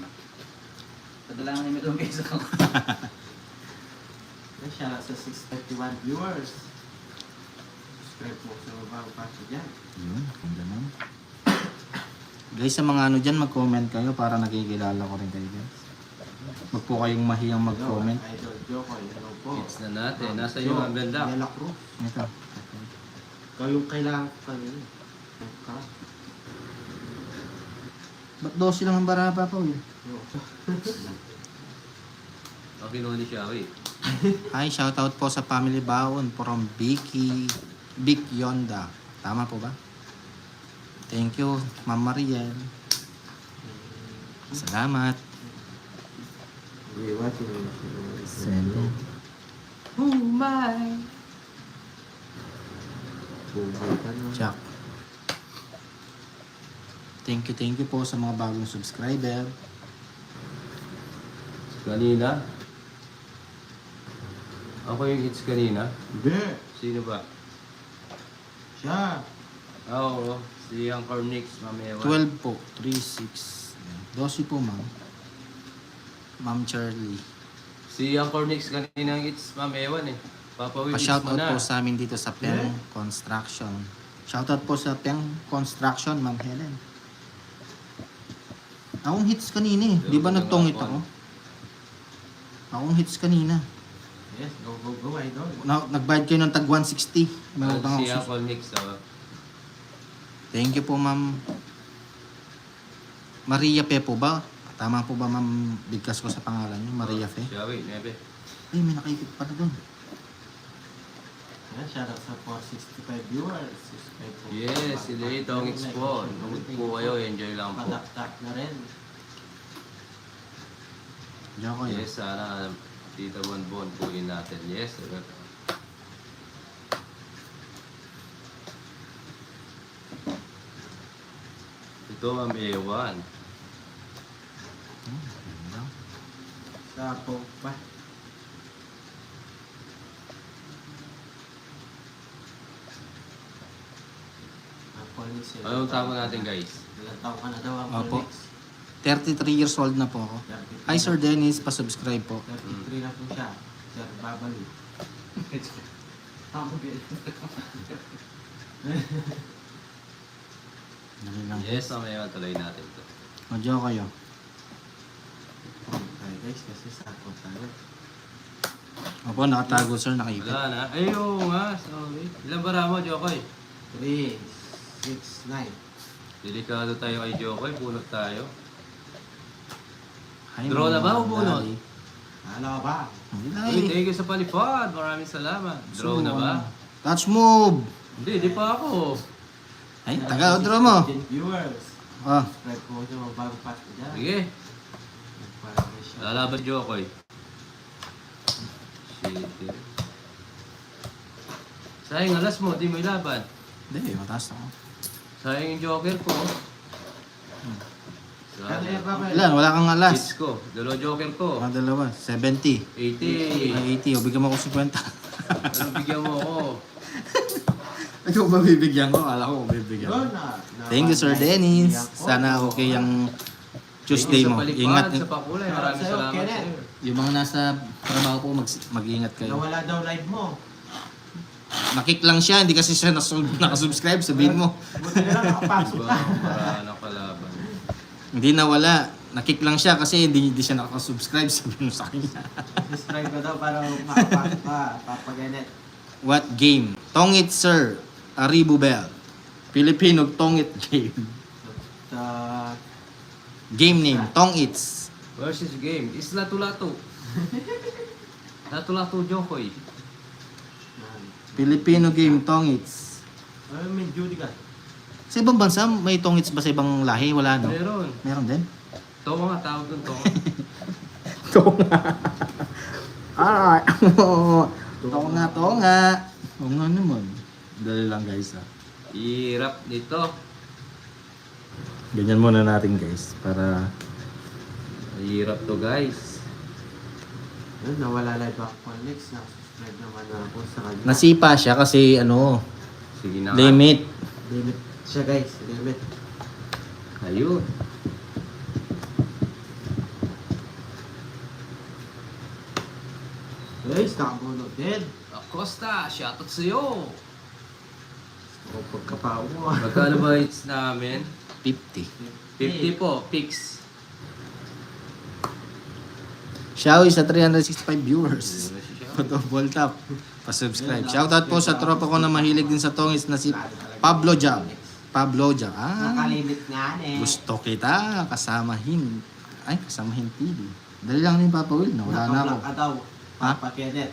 Padala mo ni Medong Kesa ko. Ayun, shout out sa 631 viewers. Subscribe po sa mga bang paso dyan. Yun, ganda naman. Guys, sa mga ano dyan, mag-comment kayo para nakikilala ko rin kayo, guys. Huwag po kayong mahiyang mag-comment. Hello, Idol Joe ko. Hello po. Hits na natin. Nasa iyo ang benda. Nela Cruz. Ito. Ikaw yung kailangan ko kanina. Ka. Ba't 12 lang ang baraba pa, Will? Ang kinuha ni Siyawi. Hi, shoutout po sa Family Baon from Vic Yonda. Tama po ba? Thank you, Ma'am Mariel. Salamat. Wait, what? Send. Oh my! Buhay ka na. Jack. Thank you po sa mga bagong subscriber. Kanina? Ako yung hits kanina. Hindi. Sino ba? Siya. Oo. Si Ang Cornix, Mamewa. 12 po. 3, 6. 12 po, ma'am. Ma'am Charlie. Si Ang Cornix kanina ang hits, Mamewan eh. Papawin hits mo Pa-shoutout na. po sa amin dito sa Peng Construction. Shoutout po sa Peng Construction, Ma'am Helen. Akong hits kanina eh. Di ba nagtongit ako? Akong hits kanina. Yes, go, go, go, Idol. Nagbayad kayo ng tag 160. May utang Si Ang ako. Cornix, Thank you po, Ma'am Maria Fe po ba? Tama po ba, Ma'am? Bigkas ko sa pangalan niyo, Maria Fe. Siyawi, nebe. Ay, may nakaikot pala doon. Yan, shout out sa 465 viewers. Subscribe po. Yes, si Leitong Expo. Nung po kayo, enjoy lang po. Padaktak na rin. Diyan ko yun. Yes, sana Tita Bonbon puhin natin. Yes, sir. Ito ang Ewan. Sa po pa. Police. Anong tama natin, guys? Ilang taon ka na daw ang Opo. police? 33 years old na po ako. 33 Hi, Sir na- Dennis. Pa-subscribe po. 33 na po siya. Sir Babali. Dali lang. Yes, ang Ewan. Tuloy natin ito. O, diyan kayo. Okay guys, kasi sako tayo. Opo, nakatago, sir. Nakaikot. Wala na. Ay, oo nga. Sorry. Ilan bara mo, Jokoy? 3, 6, 9. Delikado tayo kay Jokoy. Punot tayo. Hi, Draw na Ma'am ba o bunot? Lali. Ano ka ba? Hindi na Uy, eh. thank you sa palipad. Maraming salamat. Draw na ba? Touch move! Hindi, di pa ako. Ay, taga, draw mo. 10 viewers. Oh, Subscribe po sa mga bagong pass ko dyan. Sige. Nagparami siya. Lalaban Jokoy. Shit. Sayang alas mo, di mo ilaban. hindi, mataas ako. Sayang yung Joker ko. Ano yan ba ba? Ilan? Wala kang alas. Hits ko. Dalawa Joker ko. Mga dalawa. 70. 80. Ay, 80. O, bigyan mo ako 50. Ano bigyan mo ako? Ikaw ba bibigyan ko? Akala ko bibigyan ko. Yun na. Thank you, Sir Dennis. Sana okay yung Tuesday mo. Ingat. Ingat. Sa pakulay. Maraming Sa'yo, salamat Kenneth. sa'yo. Yung mga nasa trabaho po, mag-ingat kayo. Nawala daw live mo. Nakik lang siya, hindi kasi siya nakasubscribe, sabihin mo. Buti na lang nakapasok Diba? ka. Para nakalaban. Hindi nawala. Nakik lang siya kasi hindi siya nakasubscribe, sabihin mo sa kanya. Subscribe ka daw para makapasok ka. Papaganit. What game? Tongit Sir, Aribu Bell. Filipino Tongit game. Sa... Game name, Tongits. Versus game is Lato-Lato. Lato-Lato Jokoy. Filipino game, Tongits. Ay, may Judy ka. Sa ibang bansa, may Tongits ba sa ibang lahi? Wala, no? Meron. Meron din? Tonga nga, tawag doon Tonga. Tonga. Alright. Tonga. Oo nga naman. Dali lang guys ah. Hirap nito. Ganyan muna natin guys. Para Hirap to guys. Ayun, nawala live ako Alex. Nakasubscribe naman ako sa kanya. nasipa siya kasi ano, Sige na nga. limit. Limit siya guys. Limit. Ayun. Guys, nakabunod din. Acosta, shoutout sa'yo. O pagkapao mo. Magkano ba hits namin? 50. 50 po, fix. Xiaoy sa 365 viewers. Double tap. Pa-subscribe. Shoutout po sa tropa ko na mahilig din sa tongits na si Pablo Jab. Pablo Jab. Ah, Nakalimit nga eh. gusto kita kasamahin. Ay, kasamahin TV. Dali lang ni Papa Will. Nawala na ako. Nakablock ka daw. Ha? Papa Kenneth.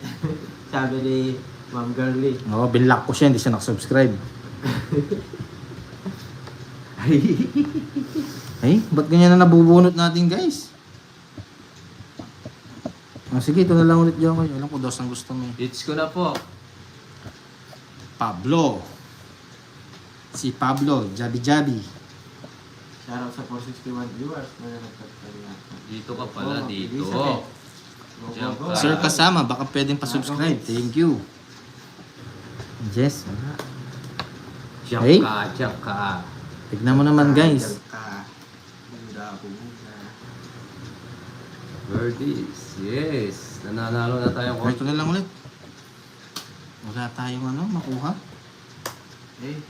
Sabi ni Ma'am Girlie. Oo, binlock ko siya. Hindi siya nakasubscribe. Ay, ba't ganyan na nabubunot natin guys? Sige, ito na lang ulit yung kayo. Alam ko, dos ang gusto mo. Hits ko na po. Pablo. Si Pablo, Jabi Jabi. Shoutout sa 461 viewers. Mananagkat ka niya. Dito ka pala, Oh, dito. Elizabeth. Go, go, Diyan go. ka. Sir kasama, baka pwedeng pa-subscribe. Thank you. Yes. Diyan Hey. ka, diyan ka. Tignan mo naman guys. Diyan ka. Bunda, bunda. Birdies, yes. Nananalo na tayo. Ay, ito na lang ulit. Wala tayong ano, makuha. Eh,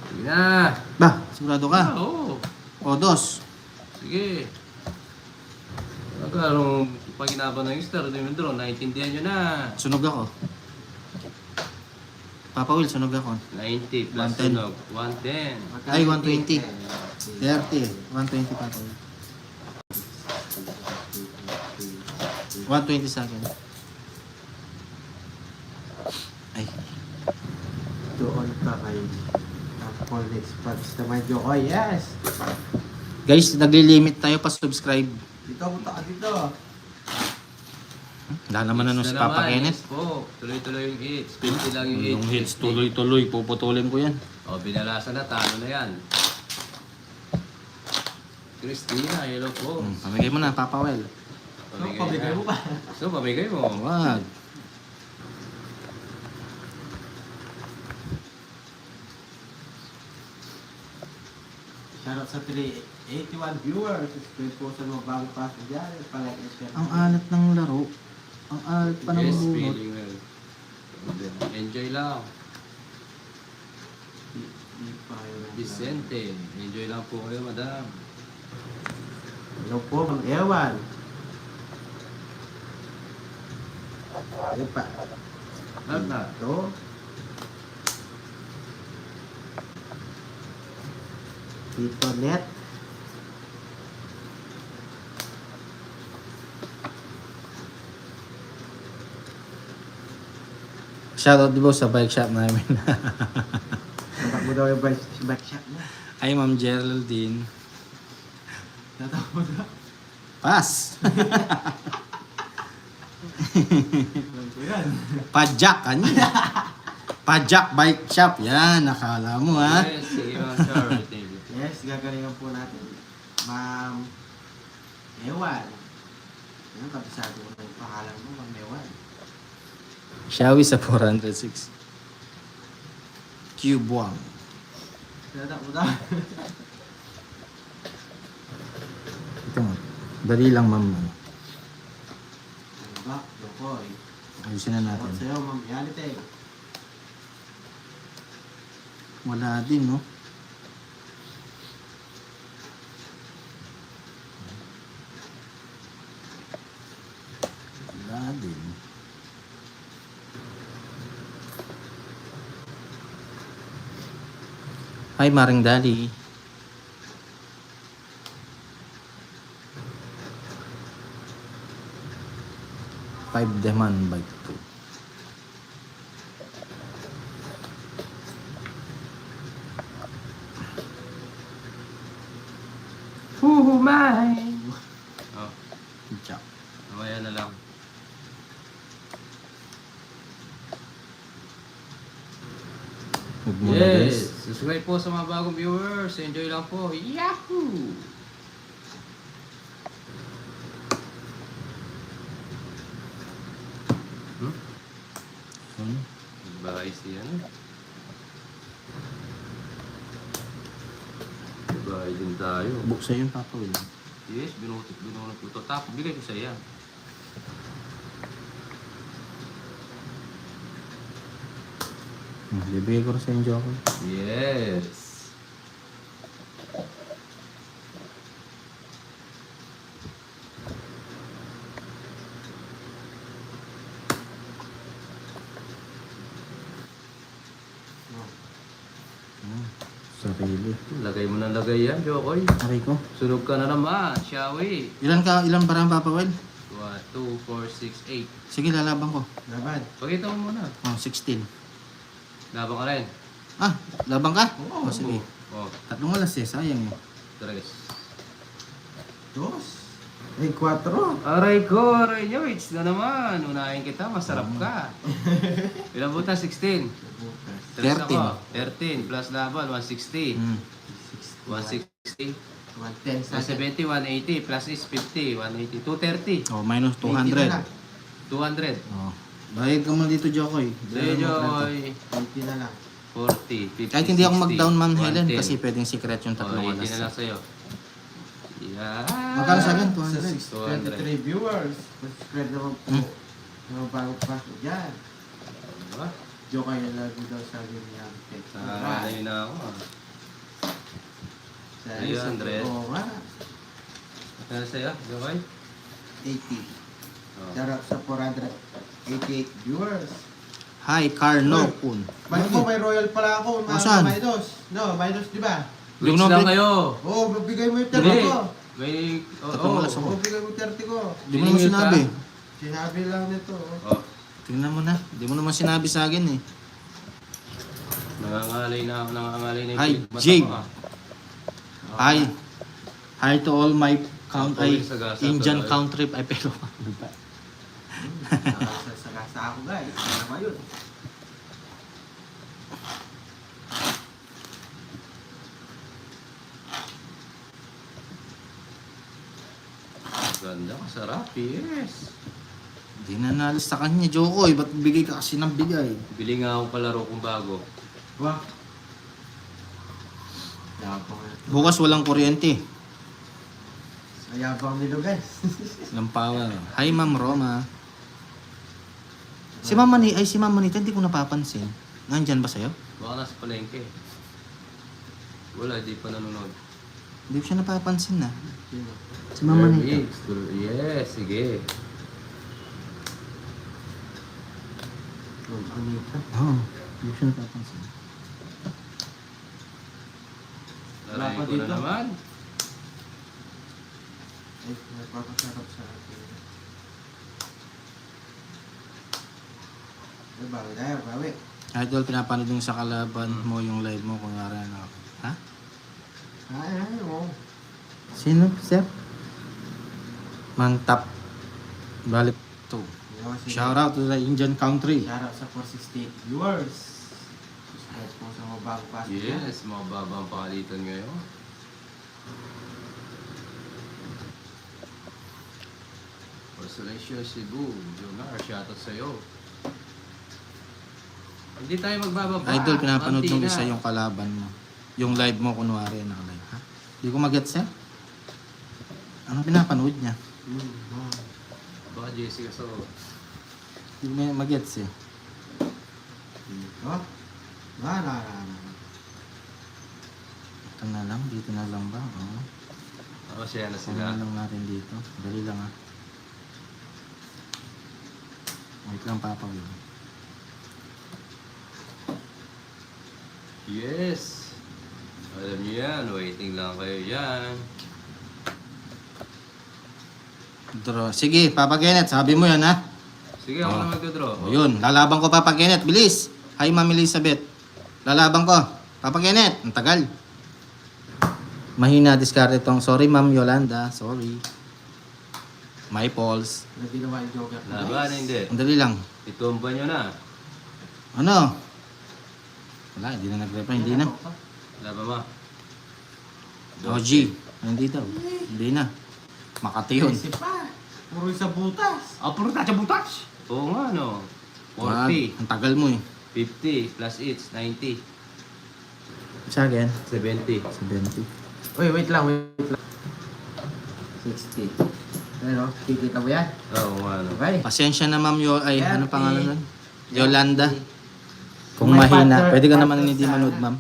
Sige na. Ba, sigurado ka? Oo. O, dos. Sige. Anong pag inaban ng star, Dimendro, naintindihan nyo na. Sunog ako. Papa Will, sunog ako. 90 plus 110. sunog. 110. magkano Ay, yung 120. ticket? 30. 120 Papa Will. 120 sa akin. Ay, Doon ka kay Police Pubs naman yung, oh yes! guys, nagli-limit tayo pa subscribe. Dito, punta ka dito. Wala naman ano si Papa Kenneth. Yes po. Tuloy-tuloy yung hits. 50 lang yung hits. Yung hits tuloy-tuloy, puputulin ko yan. O, binalasan na. Talo na yan. Christina, hello po. Pamigay mo na, Papa Will. Pabigay mo ba? So, pamigay mo. Wag. Shoutout sa 381 viewers. Subscribe po sa mga bagong pasok dyan. Palike and share. Ang alat ng laro. Ang alat pa ng Yes, bunot. feeling well. Enjoy lang. Di pa kayo nang- Vicente, enjoy lang po kayo, madam. Hello po, Ma'am Ewan. Ayun pa. Nagna. Ito. Tito Net. Shoutout di ba sa bike shop namin. Natak mo daw yung back shot mo. Ay, Ma'am Geraldine. Natak mo daw. Pass! Alam ko yan. Pajak, ano? Pajak Bike Shop. Yan, nakala mo ha. Yes, sige mga Charlotte. Thank you. Yes, gagalingan po natin. Ma'am Ewan. Ano, kabisado ko na yung pangalan mo, Ma'am Ewan. Xiaomi sa 406. Cube 1. Natak mo daw. Ito mo. Dali lang, ma'am. Ano ba? Mac, Jokoy. Ayusin na Shoutout natin. sa'yo, Ma'am Yanite. Wala din, no? Wala din. Hi, Maring Dali. Five demand by two. Huhumay! Oh, Tsak. mamaya na lang. Huwag muna, guys. Yes! Subscribe po sa mga bagong viewers. Enjoy lang po. Yahoo! Hmm? Bahay siya ano? Bahay din tayo. Buksan yung Papa Will. Yes, binunot ko ito. Tapos bigay ko sa iya. Bibigay ko rin sa yung Joker. Yes! Sarili. Lagay mo na lagay yan, Jokoy. Aray ko. Sunog ka na naman, Shawi. Ilan parang Papa Will? 1, 2, 4, 6, 8. Sige, lalaban ko. Laban. Pakita mo muna. Oh, 16. Laban ka rin. Ah, labang ka? Oo. Oh, sige. Oh, Tatlong alas eh, sayang eh. 3. Dos. Ay, 4. Aray ko, aray nyo, it's na naman. Unahin kita, masarap ka. Ilan buta? 16. 13. 13 plus laban, 160. Hmm. 160. 110 sa akin. 170, 180 plus is 50, 180, 230. Oh, minus 80 na 200. lang. 200. Oh. Bayad ka muna dito, Jokoy. Joy. 80 na lang. 40, 50, Kahit hindi ako 60, mag-down, Ma'am Helen, 110. kasi pwedeng secret yung tatlong 80 alas. na lang sa'yo. Yeah. Magkano sa akin? Sa 200. 23 viewers. Subscribe naman po. Hmm. Mga bagong pasok dyan. Diba? Jokoy na lagi daw sabi niya. Sanay na ako. Sa Ayun, Andres. Oo nga. Ano sa'yo, Jokoy? 80. Oh. Darap sa 488 viewers. Hi, Carno Kun. Bakit mo may royal pala ako? Asan? Minus. No, minus di ba? Wait Yung lang nobit- kayo. Oo, bigay mo yung 30 Hindi. ko. May... Tatlong alas Oo, bigay mo yung 30 ko. Di mo naman Siningil ka? sinabi. Sinabi lang nito. oh. Oh. Tingnan mo na. Di mo naman sinabi sa akin eh. Nangangalay na ako, nangangalay na yung Hi, mata Jade. ko, ah. Hi. Hi to all my count Ako ay yung sagasa Indian tuloy. count trip ay pero Sa ako guys. Ano ba yun? Ganda, masarap, yes. Di na nalis sa kanya, Jokoy. Ba't bigay ka kasi ng bigay? Bili nga ako palaro kong bago. Wah. Yabang na. Bukas walang kuryente. Ayabang nilo guys. Walang power. Hi, Ma'am Roma. Si Ma'am Manita, hindi ko napapansin. Nandyan ba sa'yo? Baka nasa palengke. Wala, di pa nanonood. Hindi ko siya napapansin na. Sino? Si Ma'am Manita. Yes, sige. Anita. Oo, hindi ko siya napapansin. Wala Laray pa ko na dito. naman. Ay, nagpapasarap sa akin. Ay, bawi tayo, bawi. Idol, pinapanood yung sa kalaban mo yung live mo kung nga ako. Ha? Ay, oh. Sino, sir? Mantap. Balik to. Shout out to the Indian country. Shoutout sa 468 viewers. Subscribe po sa mga bagong pasok dyan. Yes, mababa ang pakalitan ngayon. Consolation Cebu. Jonar, shoutout sa'yo. Hindi tayo magbababa. Idol, pinapanood yung Konti isa na. yung kalaban mo. Yung live mo, kunwari, naka-live. Ha? Hindi ko mag-get, sir. Ano pinapanood niya? Baka JC ka so. Hindi mo mag-gets eh. Dito. Na. Ito na lang, dito na lang ba? Oo. Masaya na Sila sila. lang natin dito. Dali lang ah. Wait lang Papa Will. Yes! Alam niyo yan, waiting lang kayo yan. Draw. Sige, Papa Kenneth, sabi mo yan ha. Sige, ako Oh. na magdodraw. O yun, lalaban ko Papa Kenneth. Bilis! Hi Ma'am Elizabeth. Lalaban ko. Papa Kenneth, ang tagal. Mahina discard itong. Sorry Ma'am Yolanda. Sorry. My balls. Na ginawa yung joker. Laban, hindi. Ang dali lang. Itumba nyo na. Ano? Wala, hindi na nag-reply. Hindi na. Laban mo. OG. Hindi daw. Hindi na. Makati yun. Isip pa. Puro sa butas. Puro tacha butas! Oo nga, no. Wag. 40, Ang tagal mo eh. 50, plus each, 90, Sa akin? 70. 70. Uy, wait lang. 60. Ano? Kikita mo yan? Oo nga, no. Okay. Pasensya na Ma'am Ay, ano 30. pangalan nun? Yolanda. Kung May mahina, partner- pwede ka naman partner hindi sa- manood, Ma'am.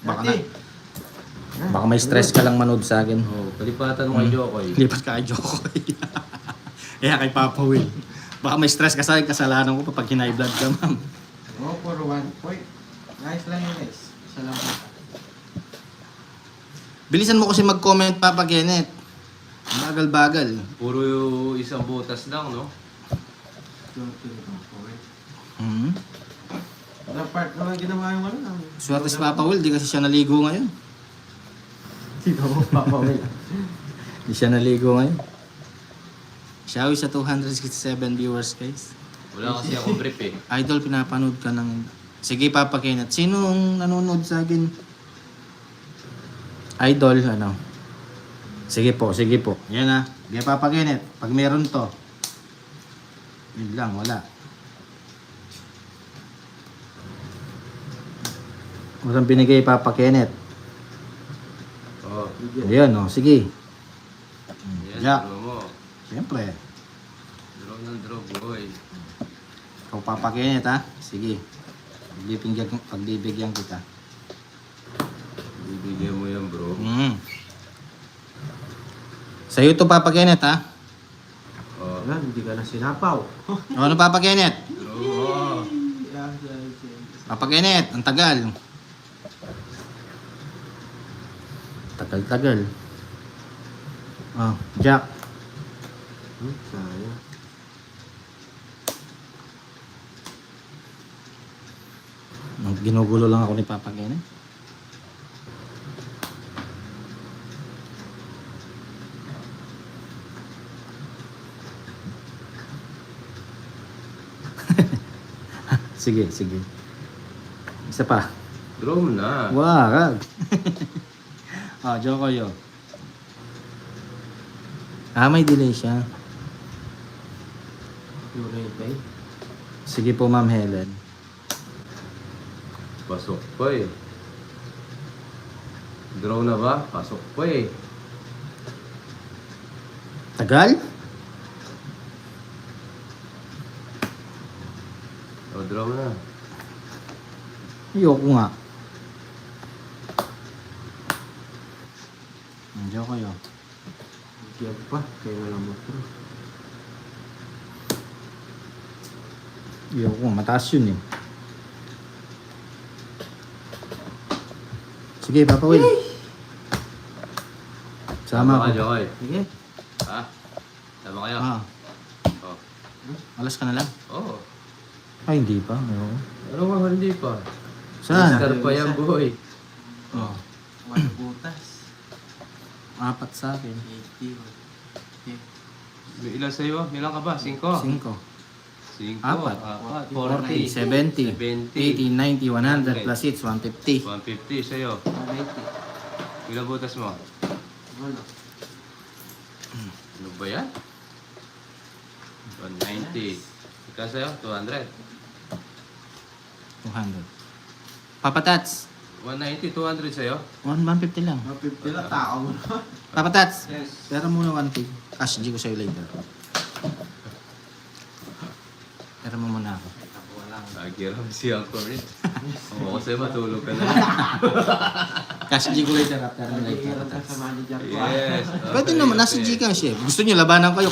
Baka na. 30. Baka may stress ka lang manood sa akin. Oh, palipatan mo kay Jokoy. Lipas ka kay Jokoy. Kaya kay Papa Will. Baka may stress ka sa akin, kasalanan ko pa pag high blood ka, Ma'am. Oh, puro 1 point. Nice lang yun, guys. Isa lang po. Bilisan mo kasi mag-comment, Papa Kenneth. Bagal-bagal. Puro yung isang butas lang, no? Hmm. Walang part naman ginawa yung ano. Swerte si Papa Will, di kasi siya naligo ngayon. Sino mo, Papa Will? Di siya naligo ngayon. Siya sa 267 viewers, guys. Wala kasi ako brief eh. Idol, pinapanood ka ng... Sige, Papa Kenneth. Sinong nanonood sa akin? Idol, ano? Sige po, sige po. Yan ah. Sige, Papa Kenneth. Pag meron to. Yun lang, wala. Walang binigay, Papa Kenneth. Oh, Ayan, oh. Sige. yan, Jack. draw mo. Siyempre. Draw ng draw, boy. Ikaw, Papa Kenneth, ha? Sige. Pagbibigyan kita. Bibigyan mo yan, bro. Sa'yo to, Papa Kenneth, ha? Oh, Wala, hindi ka na sinapaw. O, ano, Papa Kenneth? draw mo. Papa Kenneth, ang tagal. Tagal-tagal. Oh, Jack. Sayang. Ginugulo lang ako ni Papa Kenneth. Sige, sige. Isa pa. Draw mo na. Wag. Oh, joke yo. May delay siya. Yung rentay. Sige po, Ma'am Helen. Pasok pa eh. Draw na ba? Pasok pa eh. Tagal? O, draw mo na. Ayoko nga. Joke yo. Diyan pa. Kaya wala mo ito. Ayoko nga, mataas yun eh. Sige, Papa Will. Sama ka, ako. Jokoy. Sige. Ha? Sama kayo. Ah, Oh. alas ka na lang. Oh. Ay, hindi pa. Ayoko. Ano ka, hindi pa. Saan? Star pa yan, boy. Oh, One butas. 4 sa akin. 80. May ilan sa'yo? Ilan ka ba? 5? 5. 5. Apat. 40, 40. 70, 80, 90, 100 plus 6, 150. 150 sa'yo. 180. Ilang butas mo? Ano? Ano ba yan? 190. Ikaw sa'yo? 200. 200. Papa Tats, 190, 200 sa'yo? 150 lang. 150 lang. Tao mo naman. Papa Tats, Yes. pera muna 150. Cash G ko sa'yo later. Pera mo muna ako. Nagiram si Uncle rin. Oo, kasi matulog ka na. Cash G ko later after ng live Nakikiram ka natin. sa manager ko. Yes. Pwede naman, nasa Gcash eh. Gusto niyo labanan kayo.